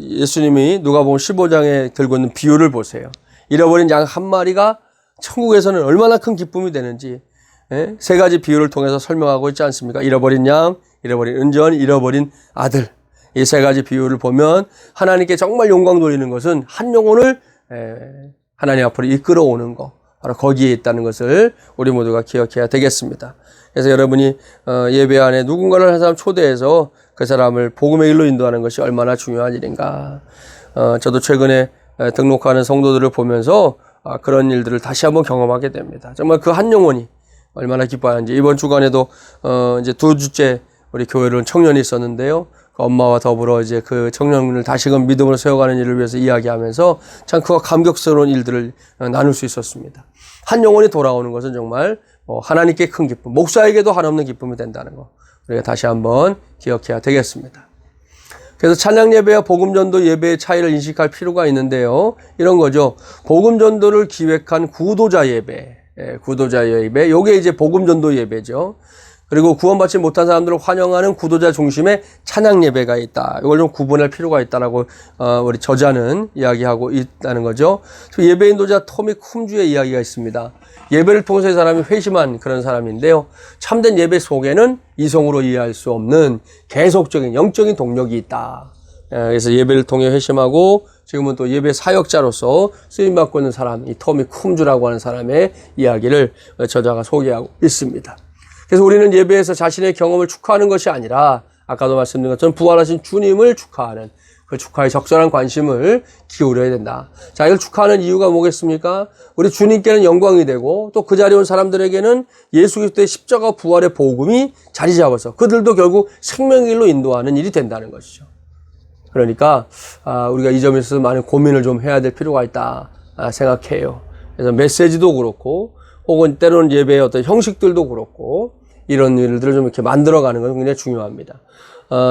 A: 예수님이 누가복음 15장에 들고 있는 비유를 보세요. 잃어버린 양 한 마리가 천국에서는 얼마나 큰 기쁨이 되는지 세 가지 비유를 통해서 설명하고 있지 않습니까? 잃어버린 양, 잃어버린 은전, 잃어버린 아들. 이 세 가지 비유를 보면 하나님께 정말 영광 돌리는 것은 한 영혼을 하나님 앞으로 이끌어 오는 것. 바로 거기에 있다는 것을 우리 모두가 기억해야 되겠습니다. 그래서 여러분이 예배 안에 누군가를 한 사람 초대해서 그 사람을 복음의 길로 인도하는 것이 얼마나 중요한 일인가. 저도 최근에 등록하는 성도들을 보면서 그런 일들을 다시 한번 경험하게 됩니다. 정말 그 한 영혼이 얼마나 기뻐하는지. 이번 주간에도 이제 2주째 우리 교회로 청년이 있었는데요. 그 엄마와 더불어 이제 그 청년을 다시금 믿음으로 세워가는 일을 위해서 이야기하면서 참 그와 감격스러운 일들을 나눌 수 있었습니다. 한 영혼이 돌아오는 것은 정말 하나님께 큰 기쁨, 목사에게도 한없는 기쁨이 된다는 거 우리가 다시 한번 기억해야 되겠습니다. 그래서 찬양 예배와 복음 전도 예배의 차이를 인식할 필요가 있는데요. 이런 거죠. 복음 전도를 기획한 구도자 예배, 구도자 예배, 요게 이제 복음 전도 예배죠. 그리고 구원받지 못한 사람들을 환영하는 구도자 중심의 찬양 예배가 있다. 이걸 좀 구분할 필요가 있다라고 우리 저자는 이야기하고 있다는 거죠. 예배 인도자 토미 쿰주의 이야기가 있습니다. 예배를 통해서 이 사람이 회심한 그런 사람인데요. 참된 예배 속에는 이성으로 이해할 수 없는 계속적인 영적인 동력이 있다. 그래서 예배를 통해 회심하고 지금은 또 예배 사역자로서 쓰임받고 있는 사람, 이 토미 쿰주라고 하는 사람의 이야기를 저자가 소개하고 있습니다. 그래서 우리는 예배에서 자신의 경험을 축하하는 것이 아니라 아까도 말씀드린 것처럼 부활하신 주님을 축하하는 그 축하에 적절한 관심을 기울여야 된다. 자, 이걸 축하하는 이유가 뭐겠습니까? 우리 주님께는 영광이 되고 또 그 자리에 온 사람들에게는 예수 그리스도의 십자가 부활의 복음이 자리 잡아서 그들도 결국 생명의 길로 인도하는 일이 된다는 것이죠. 그러니까 우리가 이 점에 있어서 많은 고민을 좀 해야 될 필요가 있다 생각해요. 그래서 메시지도 그렇고 혹은 때로는 예배의 어떤 형식들도 그렇고 이런 일들을 좀 이렇게 만들어가는 건 굉장히 중요합니다.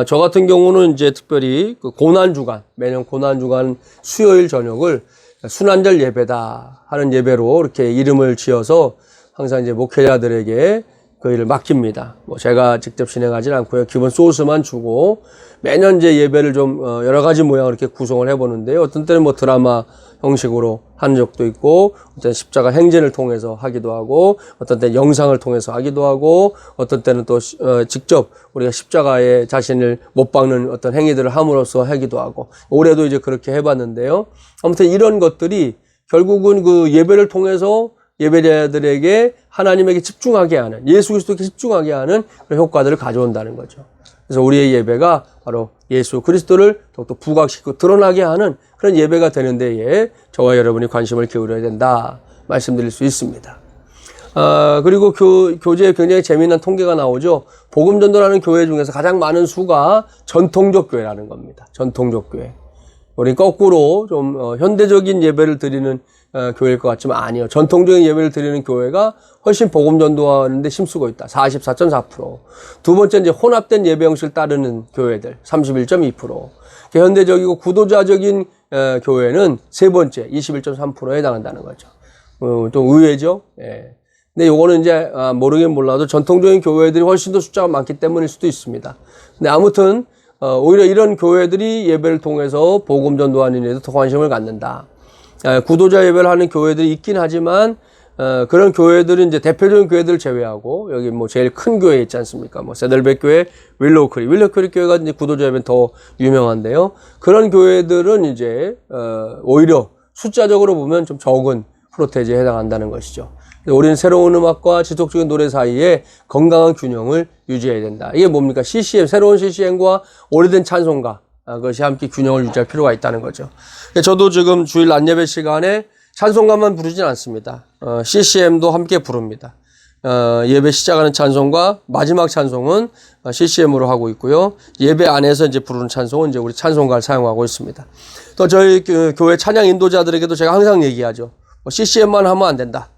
A: 저 같은 경우는 이제 특별히 그 고난주간, 매년 고난주간 수요일 저녁을 순환절 예배다 하는 예배로 이렇게 이름을 지어서 항상 이제 목회자들에게 그 일을 맡깁니다. 제가 직접 진행하지는 않고요. 기본 소스만 주고 매년 이제 예배를 좀 여러 가지 모양으로 이렇게 구성을 해보는데요. 어떤 때는 드라마 형식으로 하는 적도 있고, 어떤 십자가 행진을 통해서 하기도 하고, 어떤 때는 영상을 통해서 하기도 하고, 어떤 때는 또 직접 우리가 십자가에 자신을 못 박는 어떤 행위들을 함으로써 하기도 하고, 올해도 이제 그렇게 해봤는데요. 아무튼 이런 것들이 결국은 그 예배를 통해서 예배자들에게 하나님에게 집중하게 하는, 예수 그리스도께 집중하게 하는 그런 효과들을 가져온다는 거죠. 그래서 우리의 예배가 바로 예수 그리스도를 더욱더 부각시키고 드러나게 하는 그런 예배가 되는 데에 저와 여러분이 관심을 기울여야 된다 말씀드릴 수 있습니다. 그리고 교재에 굉장히 재미난 통계가 나오죠. 복음전도라는 교회 중에서 가장 많은 수가 전통적 교회라는 겁니다. 전통적 교회. 우리 거꾸로 좀 현대적인 예배를 드리는 교회일 것 같지만 아니요. 전통적인 예배를 드리는 교회가 훨씬 복음 전도하는데 힘쓰고 있다. 44.4%. 두 번째 이제 혼합된 예배 형식을 따르는 교회들 31.2%. 현대적이고 구도자적인 교회는 세 번째 21.3%에 해당한다는 거죠. 또 의외죠. 예. 근데 요거는 이제 모르긴 몰라도 전통적인 교회들이 훨씬 더 숫자가 많기 때문일 수도 있습니다. 근데 아무튼 오히려 이런 교회들이 예배를 통해서 복음 전도하는 일에도 더 관심을 갖는다. 구도자 예배를 하는 교회들이 있긴 하지만 그런 교회들은 이제 대표적인 교회들을 제외하고 여기 뭐 제일 큰 교회 있지 않습니까? 뭐 세들백 교회, 윌로우 크릭 교회가 이제 구도자 예배는 더 유명한데요. 그런 교회들은 이제 오히려 숫자적으로 보면 좀 적은 프로테지에 해당한다는 것이죠. 우리는 새로운 음악과 지속적인 노래 사이에 건강한 균형을 유지해야 된다. 이게 뭡니까? CCM, 새로운 CCM과 오래된 찬송가, 그것이 함께 균형을 유지할 필요가 있다는 거죠. 저도 지금 주일 낮예배 시간에 찬송가만 부르진 않습니다. CCM도 함께 부릅니다. 예배 시작하는 찬송과 마지막 찬송은 CCM으로 하고 있고요. 예배 안에서 이제 부르는 찬송은 이제 우리 찬송가를 사용하고 있습니다. 또 저희 교회 찬양 인도자들에게도 제가 항상 얘기하죠. CCM만 하면 안 된다.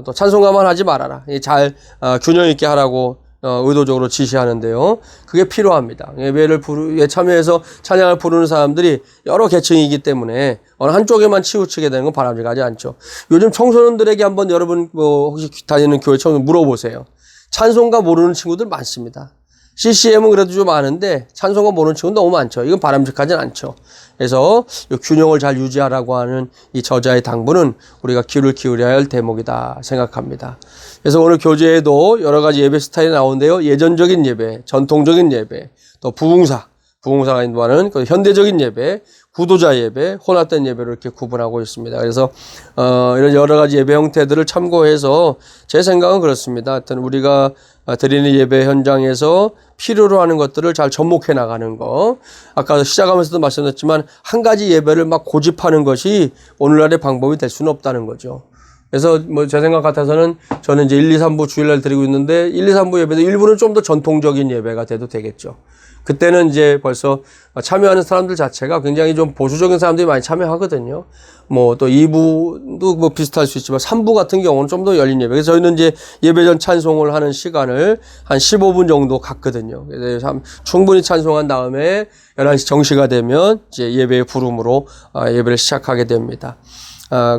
A: 또 찬송가만 하지 말아라. 잘 균형 있게 하라고 의도적으로 지시하는데요. 그게 필요합니다. 예배에 참여해서 찬양을 부르는 사람들이 여러 계층이기 때문에 어느 한쪽에만 치우치게 되는 건 바람직하지 않죠. 요즘 청소년들에게 한번 여러분 혹시 다니는 교회 청소년 물어보세요. 찬송가 모르는 친구들 많습니다. CCM은 그래도 좀 아는데 찬송가 모르는 친구는 너무 많죠. 이건 바람직하진 않죠. 그래서 이 균형을 잘 유지하라고 하는 이 저자의 당부는 우리가 귀를 기울여야 할 대목이다 생각합니다. 그래서 오늘 교재에도 여러 가지 예배 스타일이 나오는데요. 예전적인 예배, 전통적인 예배, 또 부흥사가 인도하는 그 현대적인 예배, 구도자 예배, 혼합된 예배를 이렇게 구분하고 있습니다. 그래서 이런 여러 가지 예배 형태들을 참고해서 제 생각은 그렇습니다. 하여튼 우리가 드리는 예배 현장에서 필요로 하는 것들을 잘 접목해 나가는 거. 아까 시작하면서도 말씀드렸지만 한 가지 예배를 막 고집하는 것이 오늘날의 방법이 될 수는 없다는 거죠. 그래서 뭐 제 생각 같아서는 저는 이제 1, 2, 3부 주일날 드리고 있는데 1, 2, 3부 예배도 일부는 좀 더 전통적인 예배가 돼도 되겠죠. 그때는 이제 벌써 참여하는 사람들 자체가 굉장히 좀 보수적인 사람들이 많이 참여하거든요. 뭐 또 2부도 뭐 비슷할 수 있지만 3부 같은 경우는 좀 더 열린 예배. 그래서 저희는 이제 예배 전 찬송을 하는 시간을 한 15분 정도 갖거든요. 그래서 충분히 찬송한 다음에 11시 정시가 되면 이제 예배의 부름으로 예배를 시작하게 됩니다.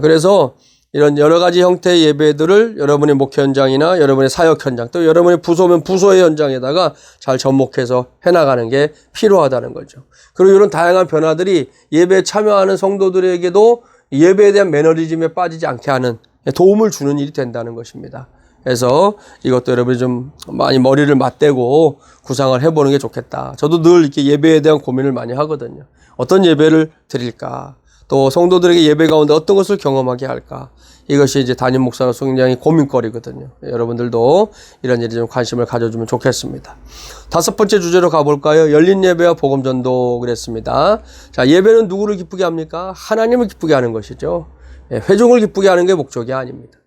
A: 그래서 이런 여러 가지 형태의 예배들을 여러분의 목회 현장이나 여러분의 사역 현장, 또 여러분의 부서면 부서의 현장에다가 잘 접목해서 해나가는 게 필요하다는 거죠. 그리고 이런 다양한 변화들이 예배에 참여하는 성도들에게도 예배에 대한 매너리즘에 빠지지 않게 하는 도움을 주는 일이 된다는 것입니다. 그래서 이것도 여러분이 좀 많이 머리를 맞대고 구상을 해보는 게 좋겠다. 저도 늘 이렇게 예배에 대한 고민을 많이 하거든요. 어떤 예배를 드릴까? 또 성도들에게 예배 가운데 어떤 것을 경험하게 할까? 이것이 이제 담임 목사로서 굉장히 고민거리거든요. 여러분들도 이런 일에 좀 관심을 가져주면 좋겠습니다. 5번째 주제로 가볼까요? 열린 예배와 복음 전도 그랬습니다. 자, 예배는 누구를 기쁘게 합니까? 하나님을 기쁘게 하는 것이죠. 회중을 기쁘게 하는 게 목적이 아닙니다.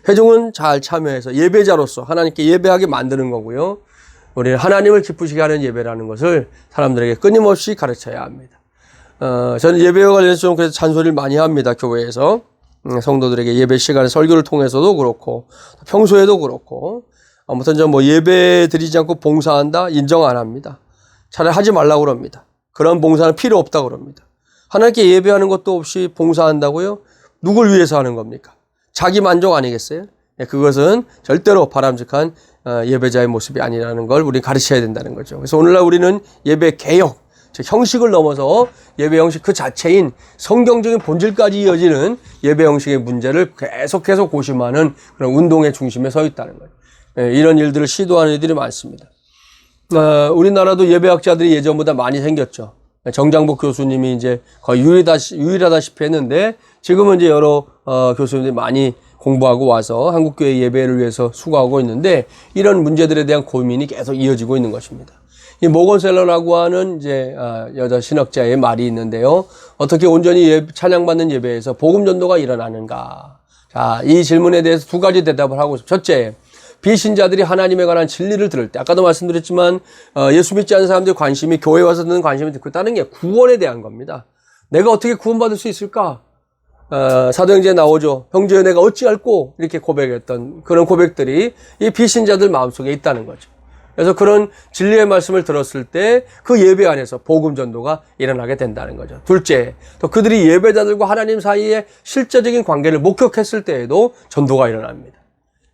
A: 회중은 잘 참여해서 예배자로서 하나님께 예배하게 만드는 거고요. 우리는 하나님을 기쁘시게 하는 예배라는 것을 사람들에게 끊임없이 가르쳐야 합니다. 저는 예배와 관련해서 좀 그래서 잔소리를 많이 합니다. 교회에서. 성도들에게 예배 시간에 설교를 통해서도 그렇고, 평소에도 그렇고, 아무튼 저 뭐 예배 드리지 않고 봉사한다? 인정 안 합니다. 차라리 하지 말라고 그럽니다. 그런 봉사는 필요 없다고 그럽니다. 하나님께 예배하는 것도 없이 봉사한다고요? 누굴 위해서 하는 겁니까? 자기 만족 아니겠어요? 그것은 절대로 바람직한 예배자의 모습이 아니라는 걸 우리 가르쳐야 된다는 거죠. 그래서 오늘날 우리는 예배 개혁, 즉 형식을 넘어서 예배 형식 그 자체인 성경적인 본질까지 이어지는 예배 형식의 문제를 계속해서 고심하는 그런 운동의 중심에 서 있다는 거예요. 이런 일들을 시도하는 이들이 많습니다. 우리나라도 예배학자들이 예전보다 많이 생겼죠. 정장복 교수님이 이제 거의 유일하다시피 했는데 지금은 이제 여러 교수님들이 많이 공부하고 와서 한국교회 예배를 위해서 수고하고 있는데 이런 문제들에 대한 고민이 계속 이어지고 있는 것입니다. 이 모건셀러라고 하는 이제 여자 신학자의 말이 있는데요. 어떻게 온전히 찬양받는 예배에서 복음 전도가 일어나는가? 자, 이 질문에 대해서 두 가지 대답을 하고 있습니다. 첫째, 비신자들이 하나님에 관한 진리를 들을 때, 아까도 말씀드렸지만 예수 믿지 않는 사람들의 관심이 교회에 와서 듣는 관심이 있다는 게 구원에 대한 겁니다. 내가 어떻게 구원받을 수 있을까? 사도행전에 나오죠. 형제여 내가 어찌할꼬? 이렇게 고백했던 그런 고백들이 이 비신자들 마음속에 있다는 거죠. 그래서 그런 진리의 말씀을 들었을 때 그 예배 안에서 복음 전도가 일어나게 된다는 거죠. 둘째, 또 그들이 예배자들과 하나님 사이에 실제적인 관계를 목격했을 때에도 전도가 일어납니다.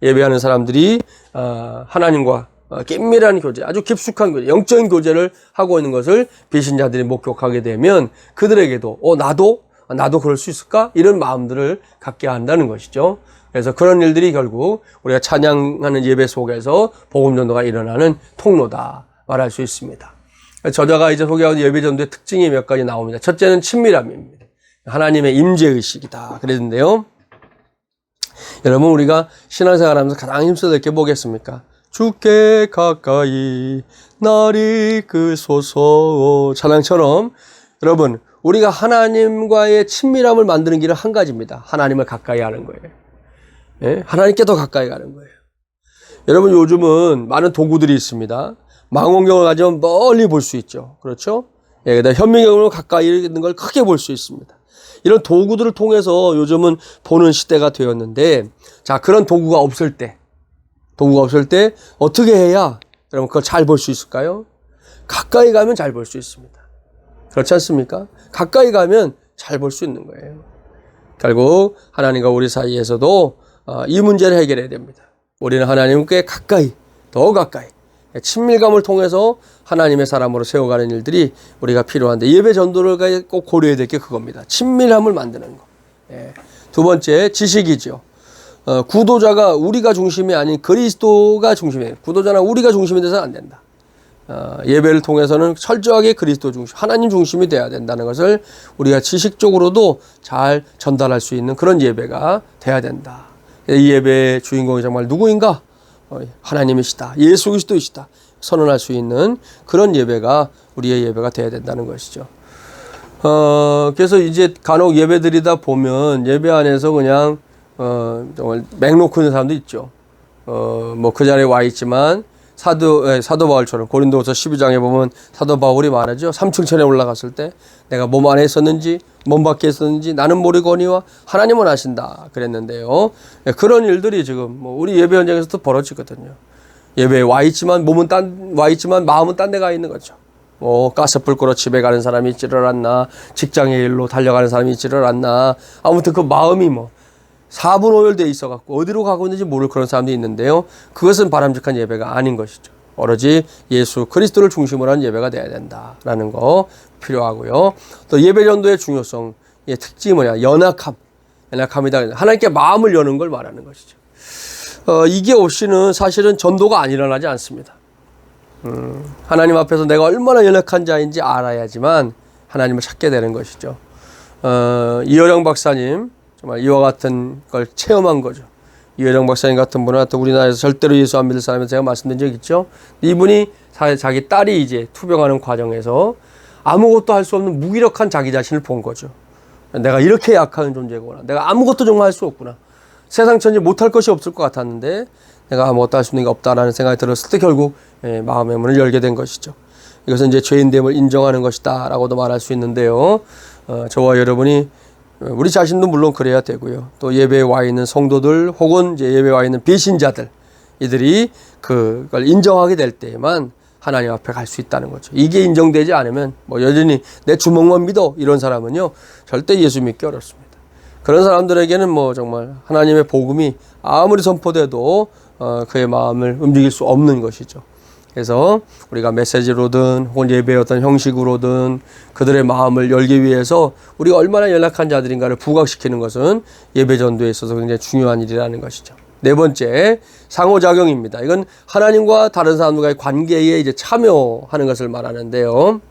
A: 예배하는 사람들이 하나님과 긴밀한 교제, 아주 깊숙한 교제, 영적인 교제를 하고 있는 것을 비신자들이 목격하게 되면 그들에게도 나도 나도 그럴 수 있을까? 이런 마음들을 갖게 한다는 것이죠. 그래서 그런 일들이 결국 우리가 찬양하는 예배 속에서 복음 전도가 일어나는 통로다 말할 수 있습니다. 저자가 이제 소개하는 예배 전도의 특징이 몇 가지 나옵니다. 첫째는 친밀함입니다. 하나님의 임재의식이다 그랬는데요. 여러분, 우리가 신앙생활 하면서 가장 힘써서 이렇게 뭐겠습니까? 주께 가까이 날 이끄소서 찬양처럼, 여러분, 우리가 하나님과의 친밀함을 만드는 길은 한 가지입니다. 하나님을 가까이 하는 거예요. 예? 하나님께 더 가까이 가는 거예요. 여러분, 요즘은 많은 도구들이 있습니다. 망원경을 가지면 멀리 볼 수 있죠. 그렇죠? 예, 그다음 현미경으로 가까이 있는 걸 크게 볼 수 있습니다. 이런 도구들을 통해서 요즘은 보는 시대가 되었는데, 자, 그런 도구가 없을 때 어떻게 해야 여러분 그걸 잘 볼 수 있을까요? 가까이 가면 잘 볼 수 있습니다. 그렇지 않습니까? 가까이 가면 잘 볼 수 있는 거예요. 결국 하나님과 우리 사이에서도 이 문제를 해결해야 됩니다. 우리는 하나님께 가까이, 더 가까이 친밀감을 통해서 하나님의 사람으로 세워가는 일들이 우리가 필요한데, 예배 전도를 꼭 고려해야 될 게 그겁니다. 친밀함을 만드는 거. 예. 두 번째, 지식이죠. 구도자가 우리가 중심이 아닌 그리스도가 중심이에요. 구도자나 우리가 중심이 돼서는 안 된다. 예배를 통해서는 철저하게 그리스도 중심, 하나님 중심이 돼야 된다는 것을 우리가 지식적으로도 잘 전달할 수 있는 그런 예배가 돼야 된다. 이 예배의 주인공이 정말 누구인가? 하나님이시다, 예수 그리스도이시다 선언할 수 있는 그런 예배가 우리의 예배가 돼야 된다는 것이죠. 그래서 이제 간혹 예배 드리다 보면 예배 안에서 그냥 정말 맹 놓고 있는 사람도 있죠. 뭐 그 자리에 와 있지만 사도 바울처럼 고린도후서 12장에 보면 사도 바울이 말하죠. 3층천에 올라갔을 때 내가 몸 안에 있었는지 몸 밖에 있었는지 나는 모르거니와 하나님은 아신다 그랬는데요. 그런 일들이 지금 뭐 우리 예배 현장에서도 벌어지거든요. 예배에 와 있지만 마음은 딴 데 가 있는 거죠. 뭐 가스불 끄러 집에 가는 사람이 있지를 않나, 직장의 일로 달려가는 사람이 있지를 않나, 아무튼 그 마음이 뭐 4분 오열되어 있어갖고 어디로 가고 있는지 모를 그런 사람도 있는데요. 그것은 바람직한 예배가 아닌 것이죠. 오로지 예수 그리스도를 중심으로 한 예배가 돼야 된다라는 거 필요하고요. 또 예배 전도의 중요성의 특징이 뭐냐? 연약함이다. 하나님께 마음을 여는 걸 말하는 것이죠. 이게 없이는 사실은 전도가 안 일어나지 않습니다. 하나님 앞에서 내가 얼마나 연약한 자인지 알아야지만 하나님을 찾게 되는 것이죠. 이어령 박사님 정말 이와 같은 걸 체험한 거죠. 이어령 박사님 같은 분은 또 우리나라에서 절대로 예수 안 믿을 사람은 제가 말씀드린 적 있죠. 이분이 자기 딸이 이제 투병하는 과정에서 아무것도 할 수 없는 무기력한 자기 자신을 본 거죠. 내가 이렇게 약한 존재구나. 내가 아무것도 정말 할 수 없구나. 세상 천지 못할 것이 없을 것 같았는데 내가 아무것도 할 수 있는 게 없다라는 생각이 들었을 때 결국 마음의 문을 열게 된 것이죠. 이것은 이제 죄인됨을 인정하는 것이다 라고도 말할 수 있는데요. 저와 여러분이 우리 자신도 물론 그래야 되고요. 또 예배에 와 있는 성도들 혹은 이제 예배에 와 있는 배신자들, 이들이 그걸 인정하게 될 때에만 하나님 앞에 갈 수 있다는 거죠. 이게 인정되지 않으면 뭐 여전히 내 주먹만 믿어 이런 사람은요 절대 예수 믿기 어렵습니다. 그런 사람들에게는 뭐 정말 하나님의 복음이 아무리 선포돼도 그의 마음을 움직일 수 없는 것이죠. 그래서 우리가 메시지로든 혹은 예배의 어떤 형식으로든 그들의 마음을 열기 위해서 우리가 얼마나 연약한 자들인가를 부각시키는 것은 예배 전도에 있어서 굉장히 중요한 일이라는 것이죠. 네 번째, 상호작용입니다. 이건 하나님과 다른 사람과의 관계에 이제 참여하는 것을 말하는데요.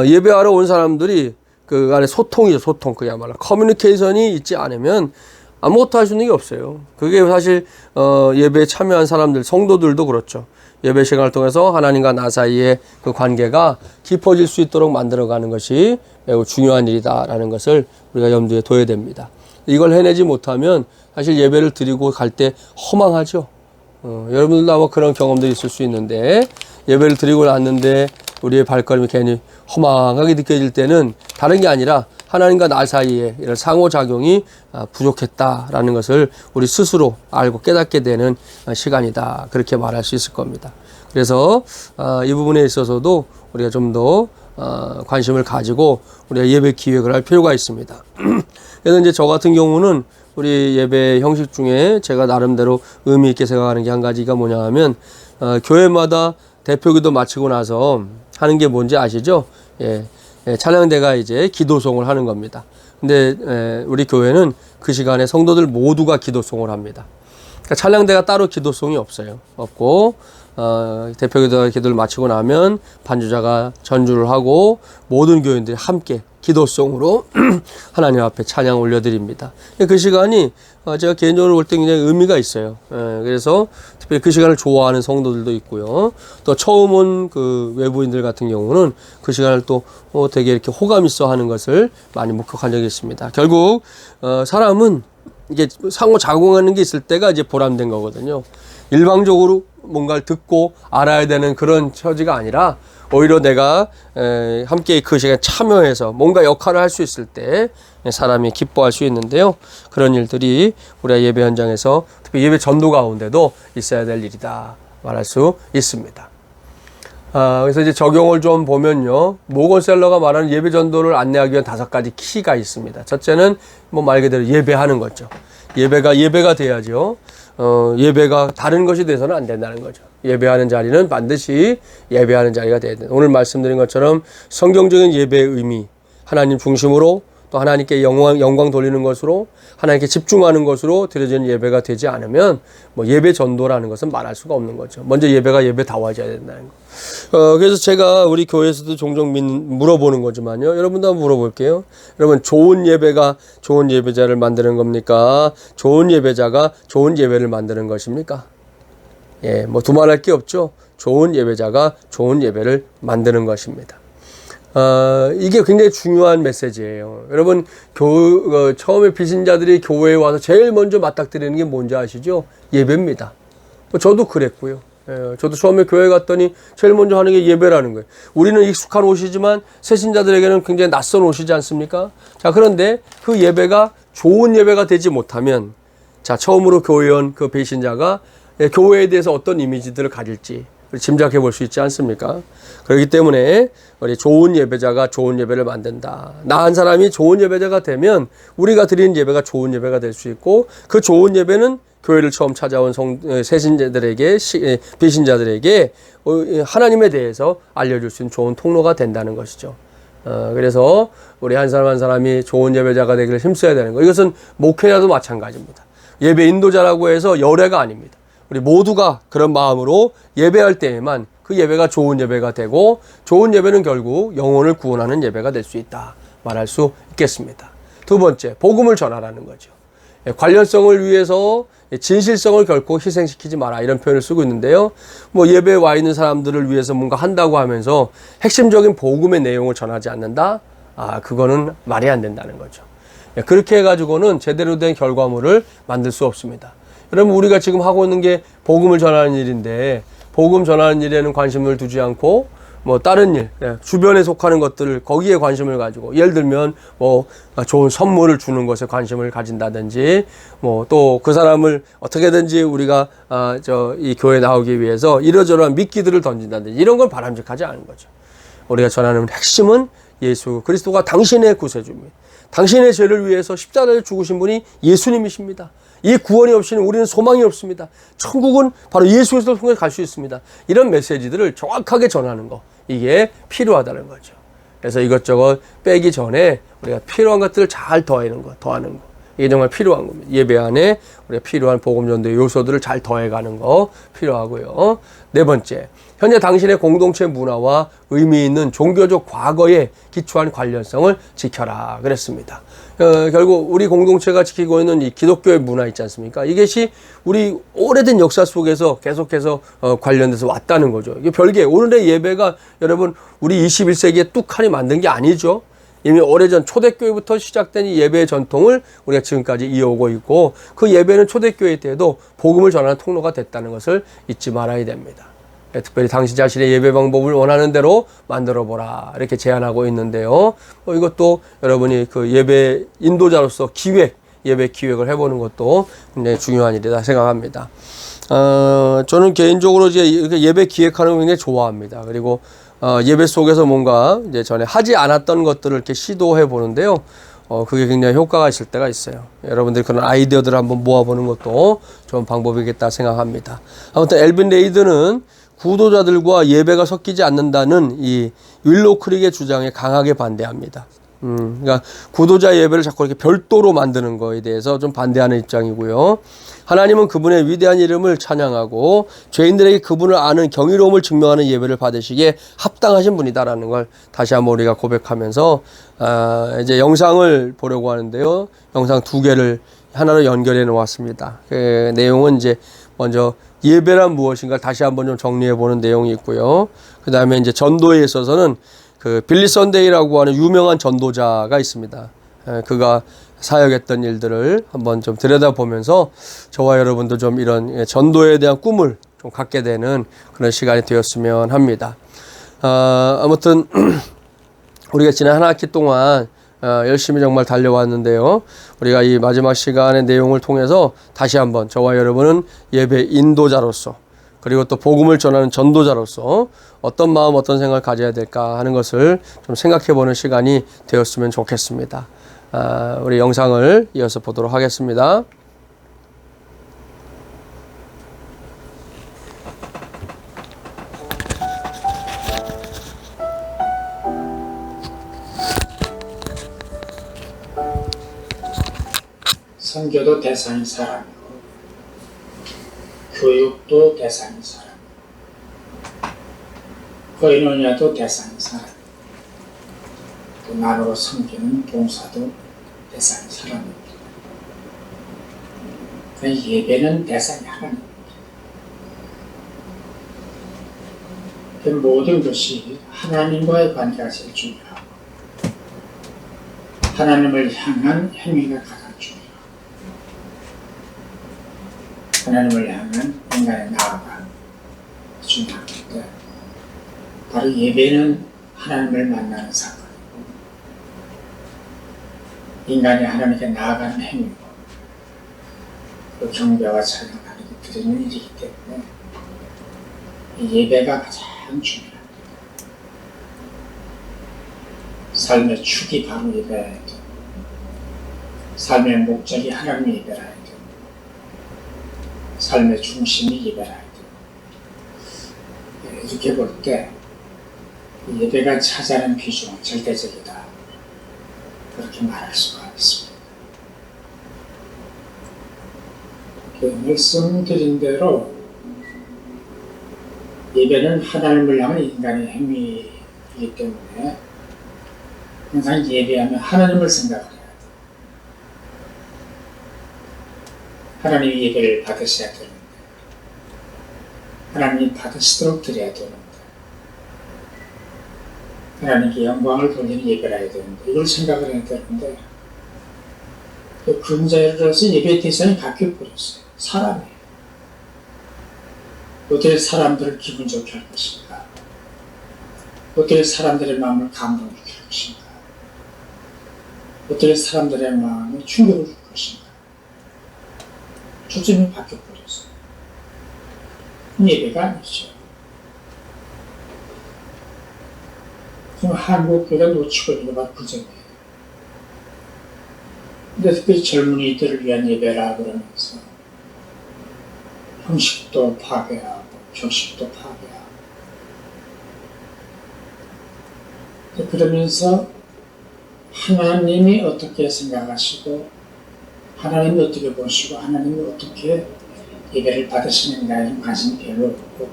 A: 예배하러 온 사람들이 그 안에 소통이죠. 소통. 그야말로 커뮤니케이션이 있지 않으면 아무것도 할 수 있는 게 없어요. 그게 사실 예배에 참여한 사람들, 성도들도 그렇죠. 예배 시간을 통해서 하나님과 나 사이의 그 관계가 깊어질 수 있도록 만들어가는 것이 매우 중요한 일이다라는 것을 우리가 염두에 둬야 됩니다. 이걸 해내지 못하면 사실 예배를 드리고 갈 때 허망하죠. 여러분들도 아마 그런 경험들이 있을 수 있는데, 예배를 드리고 났는데 우리의 발걸음이 괜히 허망하게 느껴질 때는 다른 게 아니라 하나님과 나 사이에 이런 상호작용이 부족했다라는 것을 우리 스스로 알고 깨닫게 되는 시간이다. 그렇게 말할 수 있을 겁니다. 그래서 이 부분에 있어서도 우리가 좀 더 관심을 가지고 우리가 예배 기획을 할 필요가 있습니다. 그래서 이제 저 같은 경우는 우리 예배 형식 중에 제가 나름대로 의미 있게 생각하는 게 한 가지가 뭐냐 하면, 교회마다 대표기도 마치고 나서 하는 게 뭔지 아시죠? 예. 찬양대가 이제 기도송을 하는 겁니다. 근데 우리 교회는 그 시간에 성도들 모두가 기도송을 합니다. 그러니까 찬양대가 따로 기도송이 없어요. 없고 대표기도가 기도를 마치고 나면 반주자가 전주를 하고 모든 교인들이 함께 기도송으로 하나님 앞에 찬양 올려드립니다. 그 시간이 제가 개인적으로 볼 때 굉장히 의미가 있어요. 그래서 특별히 그 시간을 좋아하는 성도들도 있고요. 또 처음 온 그 외부인들 같은 경우는 그 시간을 또 되게 이렇게 호감 있어 하는 것을 많이 목격한 적이 있습니다. 결국 사람은 이게 상호작용하는 게 있을 때가 이제 보람된 거거든요. 일방적으로 뭔가를 듣고 알아야 되는 그런 처지가 아니라 오히려 내가 함께 그 시간에 참여해서 뭔가 역할을 할 수 있을 때 사람이 기뻐할 수 있는데요. 그런 일들이 우리가 예배 현장에서 특히 예배 전도 가운데도 있어야 될 일이다 말할 수 있습니다. 그래서 이제 적용을 좀 보면요. 모건셀러가 말하는 예배 전도를 안내하기 위한 5가지 키가 있습니다. 첫째는 뭐 말 그대로 예배하는 거죠. 예배가 돼야죠. 예배가 다른 것이 돼서는 안 된다는 거죠. 예배하는 자리는 반드시 예배하는 자리가 돼야 된다. 오늘 말씀드린 것처럼 성경적인 예배의 의미, 하나님 중심으로 또 하나님께 영광 돌리는 것으로 하나님께 집중하는 것으로 드려지는 예배가 되지 않으면 뭐 예배 전도라는 것은 말할 수가 없는 거죠. 먼저 예배가 예배다워져야 된다는 거. 그래서 제가 우리 교회에서도 종종 물어보는 거지만요. 여러분도 한번 물어볼게요. 여러분, 좋은 예배가 좋은 예배자를 만드는 겁니까? 좋은 예배자가 좋은 예배를 만드는 것입니까? 뭐 두말할 게 없죠. 좋은 예배자가 좋은 예배를 만드는 것입니다. 이게 굉장히 중요한 메시지예요. 여러분, 처음에 비신자들이 교회에 와서 제일 먼저 맞닥뜨리는 게 뭔지 아시죠? 예배입니다. 저도 그랬고요. 저도 처음에 교회 갔더니 제일 먼저 하는 게 예배라는 거예요. 우리는 익숙한 옷이지만 새신자들에게는 굉장히 낯선 옷이지 않습니까? 자, 그런데 그 예배가 좋은 예배가 되지 못하면, 자, 처음으로 교회에 온 그 배신자가 교회에 대해서 어떤 이미지들을 가질지 짐작해 볼 수 있지 않습니까? 그렇기 때문에 우리 좋은 예배자가 좋은 예배를 만든다. 나 한 사람이 좋은 예배자가 되면 우리가 드리는 예배가 좋은 예배가 될 수 있고, 그 좋은 예배는 교회를 처음 찾아온 새신자들에게, 비신자들에게 하나님에 대해서 알려줄 수 있는 좋은 통로가 된다는 것이죠. 그래서 우리 한 사람 한 사람이 좋은 예배자가 되기를 힘써야 되는 거. 이것은 목회자도 마찬가지입니다. 예배 인도자라고 해서 열애가 아닙니다. 우리 모두가 그런 마음으로 예배할 때에만 그 예배가 좋은 예배가 되고, 좋은 예배는 결국 영혼을 구원하는 예배가 될 수 있다 말할 수 있겠습니다. 두 번째, 복음을 전하라는 거죠. 관련성을 위해서 진실성을 결코 희생시키지 마라, 이런 표현을 쓰고 있는데요. 뭐 예배에 와 있는 사람들을 위해서 뭔가 한다고 하면서 핵심적인 복음의 내용을 전하지 않는다? 그거는 말이 안 된다는 거죠. 그렇게 해가지고는 제대로 된 결과물을 만들 수 없습니다. 여러분, 우리가 지금 하고 있는 게 복음을 전하는 일인데, 복음 전하는 일에는 관심을 두지 않고 뭐 다른 일, 주변에 속하는 것들을 거기에 관심을 가지고, 예를 들면 뭐 좋은 선물을 주는 것에 관심을 가진다든지, 뭐 또 그 사람을 어떻게든지 우리가 이 교회에 나오기 위해서 이러저러한 미끼들을 던진다든지, 이런 건 바람직하지 않은 거죠. 우리가 전하는 핵심은 예수 그리스도가 당신의 구세주입니다. 당신의 죄를 위해서 십자가를 죽으신 분이 예수님이십니다. 이 구원이 없이는 우리는 소망이 없습니다. 천국은 바로 예수 그리스도를 통해 갈 수 있습니다. 이런 메시지들을 정확하게 전하는 거, 이게 필요하다는 거죠. 그래서 이것저것 빼기 전에 우리가 필요한 것들을 잘 더하는 거. 이게 정말 필요한 겁니다. 예배 안에 우리가 필요한 복음 전도의 요소들을 잘 더해가는 거 필요하고요. 네 번째, 현재 당신의 공동체 문화와 의미 있는 종교적 과거에 기초한 관련성을 지켜라 그랬습니다. 결국 우리 공동체가 지키고 있는 이 기독교의 문화 있지 않습니까? 이것이 우리 오래된 역사 속에서 계속해서 관련돼서 왔다는 거죠. 이게 별개, 오늘의 예배가 여러분 우리 21세기에 뚝하니 만든 게 아니죠. 이미 오래전 초대교회부터 시작된 이 예배의 전통을 우리가 지금까지 이어오고 있고, 그 예배는 초대교회 때에도 복음을 전하는 통로가 됐다는 것을 잊지 말아야 됩니다. 특별히 당신 자신의 예배 방법을 원하는 대로 만들어 보라, 이렇게 제안하고 있는데요. 이것도 여러분이 그 예배 인도자로서 예배 기획을 해보는 것도 굉장히 중요한 일이다 생각합니다. 저는 개인적으로 이제 이렇게 예배 기획하는 거 굉장히 좋아합니다. 그리고 예배 속에서 뭔가 이제 전에 하지 않았던 것들을 이렇게 시도해 보는데요. 그게 굉장히 효과가 있을 때가 있어요. 여러분들이 그런 아이디어들을 한번 모아보는 것도 좋은 방법이겠다 생각합니다. 아무튼 엘빈 레이드는 구도자들과 예배가 섞이지 않는다는 이 윌로우 크릭의 주장에 강하게 반대합니다. 그러니까 구도자 예배를 자꾸 이렇게 별도로 만드는 거에 대해서 좀 반대하는 입장이고요. 하나님은 그분의 위대한 이름을 찬양하고 죄인들에게 그분을 아는 경이로움을 증명하는 예배를 받으시기에 합당하신 분이다라는 걸 다시 한번 우리가 고백하면서 이제 영상을 보려고 하는데요. 영상 2개를 하나로 연결해 놓았습니다. 그 내용은 이제 먼저 예배란 무엇인가 다시 한번 좀 정리해 보는 내용이 있고요. 그 다음에 이제 전도에 있어서는 그 빌리 선데이라고 하는 유명한 전도자가 있습니다. 그가 사역했던 일들을 한번 좀 들여다보면서 저와 여러분도 좀 이런 전도에 대한 꿈을 좀 갖게 되는 그런 시간이 되었으면 합니다. 아무튼 우리가 지난 한 학기 동안 열심히 정말 달려왔는데요. 우리가 이 마지막 시간의 내용을 통해서 다시 한번 저와 여러분은 예배 인도자로서 그리고 또 복음을 전하는 전도자로서 어떤 마음, 어떤 생각을 가져야 될까 하는 것을 좀 생각해 보는 시간이 되었으면 좋겠습니다. 우리 영상을 이어서 보도록 하겠습니다.
C: 선교도 대상인 사람이고 교육도 대상인 사람, 거인원야도 대상인 사람, 또 나로 섬기는 봉사도 대상인 사람입니다. 그러니까 예배는 대상이 하나님입니다. 그 모든 것이 하나님과의 관계가 제일 중요하고 하나님을 향한 행위가 가장 중요하고 하나님을 향한 인간의 나아가 중요한데 바로 예배는 하나님을 만나는 사건이고 인간이 하나님께 나아가는 행위고 그 경배와 찬양을 하나님께 드리는 일이기 때문에 이 예배가 가장 중요합니다. 삶의 축이 바로 예배여야 되고 삶의 목적이 하나님의 예배라야 되고 삶의 중심이 예배라야 되고 이렇게 볼 때 예배가 차지하는 비중은 절대적이다 그렇게 말할 수가 있습니다. 말씀드린 대로 예배는 하나님을 향한 인간의 행위이기 때문에 항상 예배하면 하나님을 생각해야 돼요. 하나님이 예배를 받으셔야 되는데 하나님이 받으시도록 드려야 되는데 하나님께 영광을 돌리는 예배를 해야 되는데 이걸 생각을 해야 되는데 그 근자에 들어서 예배 대상이 바뀌어버렸어요. 사람이에요. 어떻게 사람들을 기분 좋게 할 것인가? 어떻게 사람들의 마음을 감동시킬 것인가? 어떻게 사람들의 마음에 충격을 줄 것인가? 초점이 바뀌어버렸어요. 예배가 아니죠. 지금 한국 교회가 놓치고 있는 게 바로 그 점이에요. 근데 특히 젊은이들을 위한 예배라 그러면서 형식도 파괴하고 교식도 파괴하고 그러면서 하나님이 어떻게 생각하시고 하나님이 어떻게 보시고 하나님이 어떻게 예배를 받으시는가에 관심이 별로 없고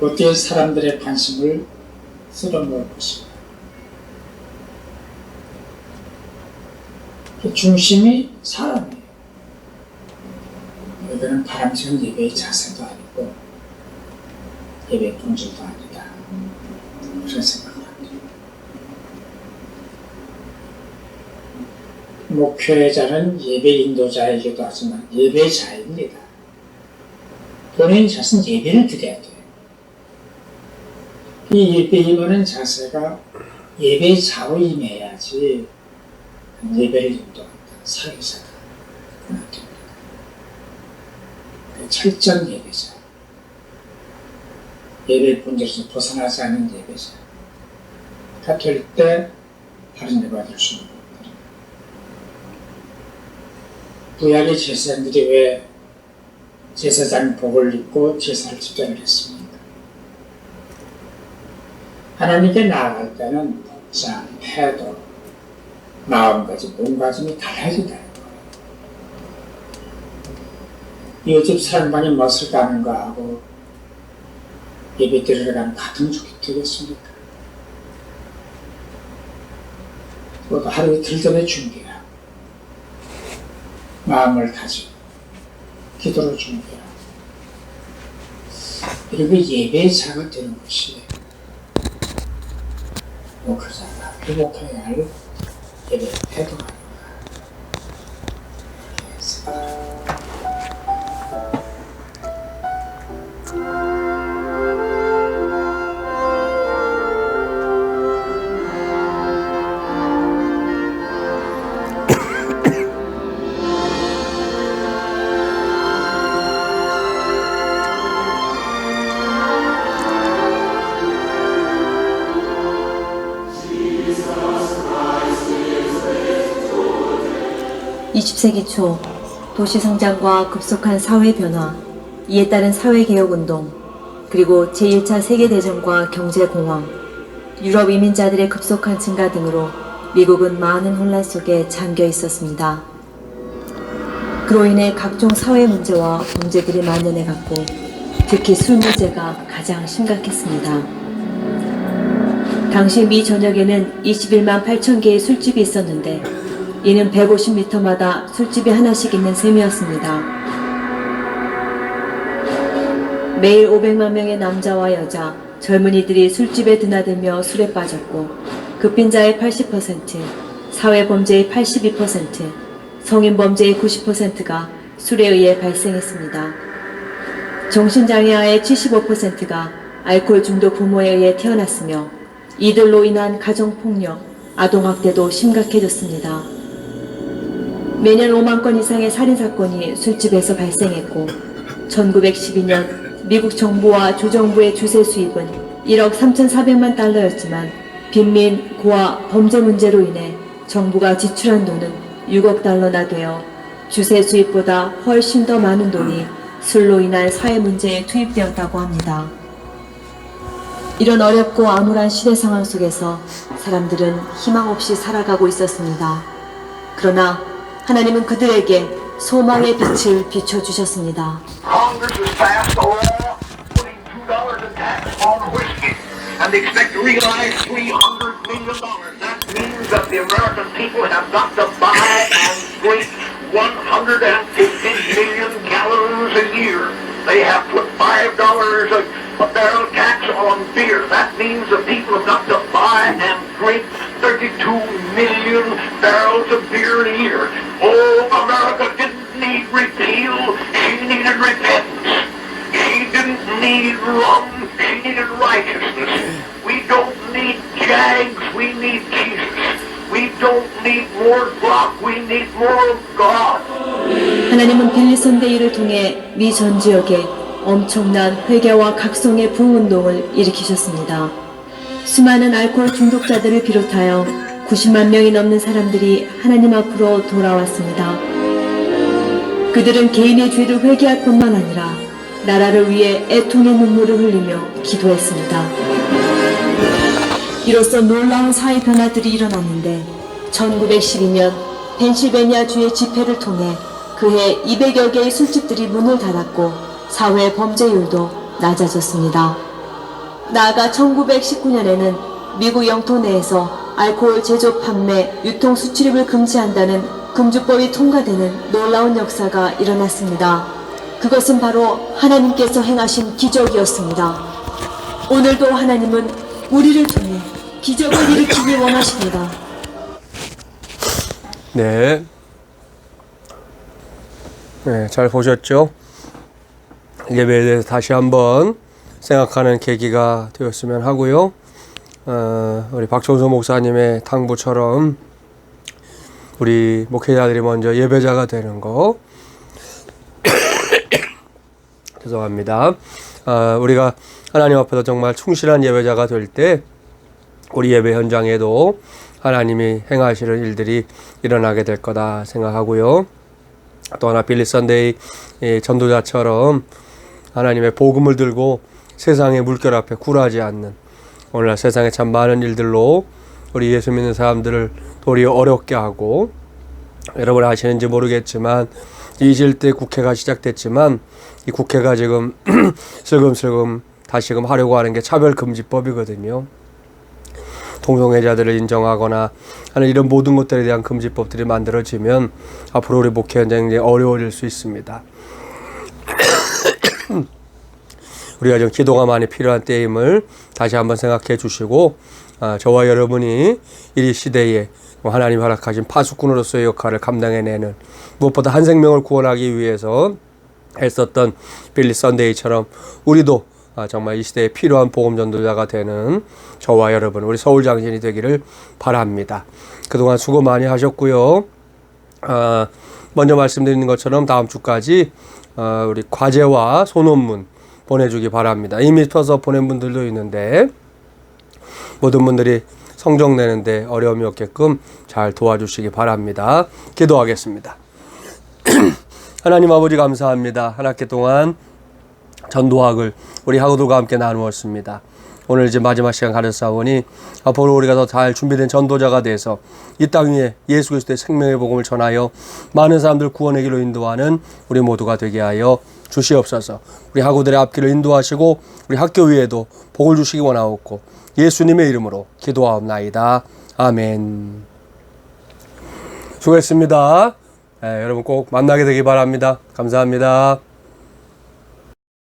C: 어떻게 사람들의 관심을 쓸어놓을 것인가 그 중심이 사람이에요. 예배는 바람직한 예배의 자세도 아니고 예배의 본질도 아니다. 그런 생각을 합니다. 목회자는 예배 인도자이기도 하지만 예배자입니다. 본인 자신 예배를 드려야 돼요. 이 예배 임하는 자세가 예배자로 임해야지 예배를 인도한다. 사회자다. 철저한 예배자. 예배의 본질에서 벗어나지 않는 예배자가 될 때 다른 예배가 될 수 있는 겁니다. 부약의 제사장들이 왜 제사장복을 입고 제사를 집전을 했습니다. 하나님께 나아갈 때는 복장, 태도, 마음가짐, 몸가짐이 달라지다는 거예요. 이웃집 사랑방에 멋을 가는 거하고 예배 드리러 가는 같은 쪽이 되겠습니까? 그것도 하루 이틀 전에 준비하고 마음을 가지고 기도로 준비하고 그리고 예배자가 되는 것이 목회자가 회복해야 할 예배 태도가 아닌가.
D: 세기 초 도시 성장과 급속한 사회 변화, 이에 따른 사회개혁운동, 그리고 제1차 세계대전과 경제공황, 유럽 이민자들의 급속한 증가 등으로 미국은 많은 혼란 속에 잠겨 있었습니다. 그로 인해 각종 사회 문제와 범죄들이 만연해갔고 특히 술 문제가 가장 심각했습니다. 당시 미 전역에는 21만 8천 개의 술집이 있었는데 이는 150m마다 술집이 하나씩 있는 셈이었습니다. 매일 500만 명의 남자와 여자, 젊은이들이 술집에 드나들며 술에 빠졌고 급빈자의 80%, 사회범죄의 82%, 성인범죄의 90%가 술에 의해 발생했습니다. 정신장애아의 75%가 알코올 중독 부모에 의해 태어났으며 이들로 인한 가정폭력, 아동학대도 심각해졌습니다. 매년 5만 건 이상의 살인사건이 술집에서 발생했고 1912년 미국 정부와 주정부의 주세 수입은 1억 3,400만 달러였지만 빈민, 고아, 범죄 문제로 인해 정부가 지출한 돈은 6억 달러나 되어 주세 수입보다 훨씬 더 많은 돈이 술로 인한 사회 문제에 투입되었다고 합니다. 이런 어렵고 암울한 시대 상황 속에서 사람들은 희망 없이 살아가고 있었습니다. 그러나 하나님은 그들에게 소망의 빛을 비춰주셨습니다.
B: Congress has passed a law putting $2 in tax on whiskey, and they expect to realize $300 million. That means that the American people have got to buy and drink 150 million gallons a year. They have put $5 a barrel tax on beer. That means the people have got to buy and drink 32 million barrels of beer a year. Oh, America didn't need repeal, she needed repentance. She didn't need rum, she needed righteousness. We don't need Jags, we need Jesus. We don't need more Glock, we need more of God.
D: 하나님은 빌리선 대회를 통해 미 전 지역에 엄청난 회개와 각성의 부흥운동을 일으키셨습니다. 수많은 알코올 중독자들을 비롯하여 90만 명이 넘는 사람들이 하나님 앞으로 돌아왔습니다. 그들은 개인의 죄를 회개할 뿐만 아니라 나라를 위해 애통의 눈물을 흘리며 기도했습니다. 이로써 놀라운 사회 변화들이 일어났는데 1912년 펜실베니아주의 집회를 통해 그해 200여 개의 술집들이 문을 닫았고 사회 범죄율도 낮아졌습니다. 나아가 1919년에는 미국 영토 내에서 알코올 제조, 판매, 유통, 수출입을 금지한다는 금주법이 통과되는 놀라운 역사가 일어났습니다. 그것은 바로 하나님께서 행하신 기적이었습니다. 오늘도 하나님은 우리를 통해 기적을 일으키기 원하십니다.
A: 네. 잘 보셨죠? 예배에 대해서 다시 한번 생각하는 계기가 되었으면 하고요. 우리 박종서 목사님의 당부처럼 우리 목회자들이 먼저 예배자가 되는 거 죄송합니다. 우리가 하나님 앞에서 정말 충실한 예배자가 될 때 우리 예배 현장에도 하나님이 행하시는 일들이 일어나게 될 거다 생각하고요. 또 하나 빌리 선데이 전도자처럼 하나님의 복음을 들고 세상의 물결 앞에 굴하지 않는, 오늘날 세상에 참 많은 일들로 우리 예수 믿는 사람들을 도리어 어렵게 하고, 여러분 아시는지 모르겠지만 20대 국회가 시작됐지만 이 국회가 지금 슬금슬금 다시금 하려고 하는 게 차별금지법이거든요. 동성애자들을 인정하거나 하는 이런 모든 것들에 대한 금지법들이 만들어지면 앞으로 우리 목회 현장이 어려워질 수 있습니다. 우리가 좀 기도가 많이 필요한 때임을 다시 한번 생각해 주시고, 저와 여러분이 이 시대에 하나님 허락하신 파수꾼으로서의 역할을 감당해내는, 무엇보다 한 생명을 구원하기 위해서 했었던 빌리 선데이처럼 우리도 정말 이 시대에 필요한 복음 전도자가 되는 저와 여러분, 우리 서울장신이 되기를 바랍니다. 그동안 수고 많이 하셨고요. 먼저 말씀드리는 것처럼 다음 주까지 우리 과제와 소논문 보내주기 바랍니다. 이미 써서 보낸 분들도 있는데 모든 분들이 성적 내는데 어려움이 없게끔 잘 도와주시기 바랍니다. 기도하겠습니다. 하나님 아버지 감사합니다. 한 학기 동안 전도학을 우리 학우들과 함께 나누었습니다. 오늘 이제 마지막 시간 가르사오니 앞으로 우리가 더 잘 준비된 전도자가 돼서 이 땅 위에 예수 그리스도의 생명의 복음을 전하여 많은 사람들 구원의 길로 인도하는 우리 모두가 되게 하여 주시옵소서. 우리 학우들의 앞길을 인도하시고 우리 학교 위에도 복을 주시기 원하옵고 예수님의 이름으로 기도하옵나이다. 아멘. 수고했습니다. 여러분 꼭 만나게 되기 바랍니다. 감사합니다.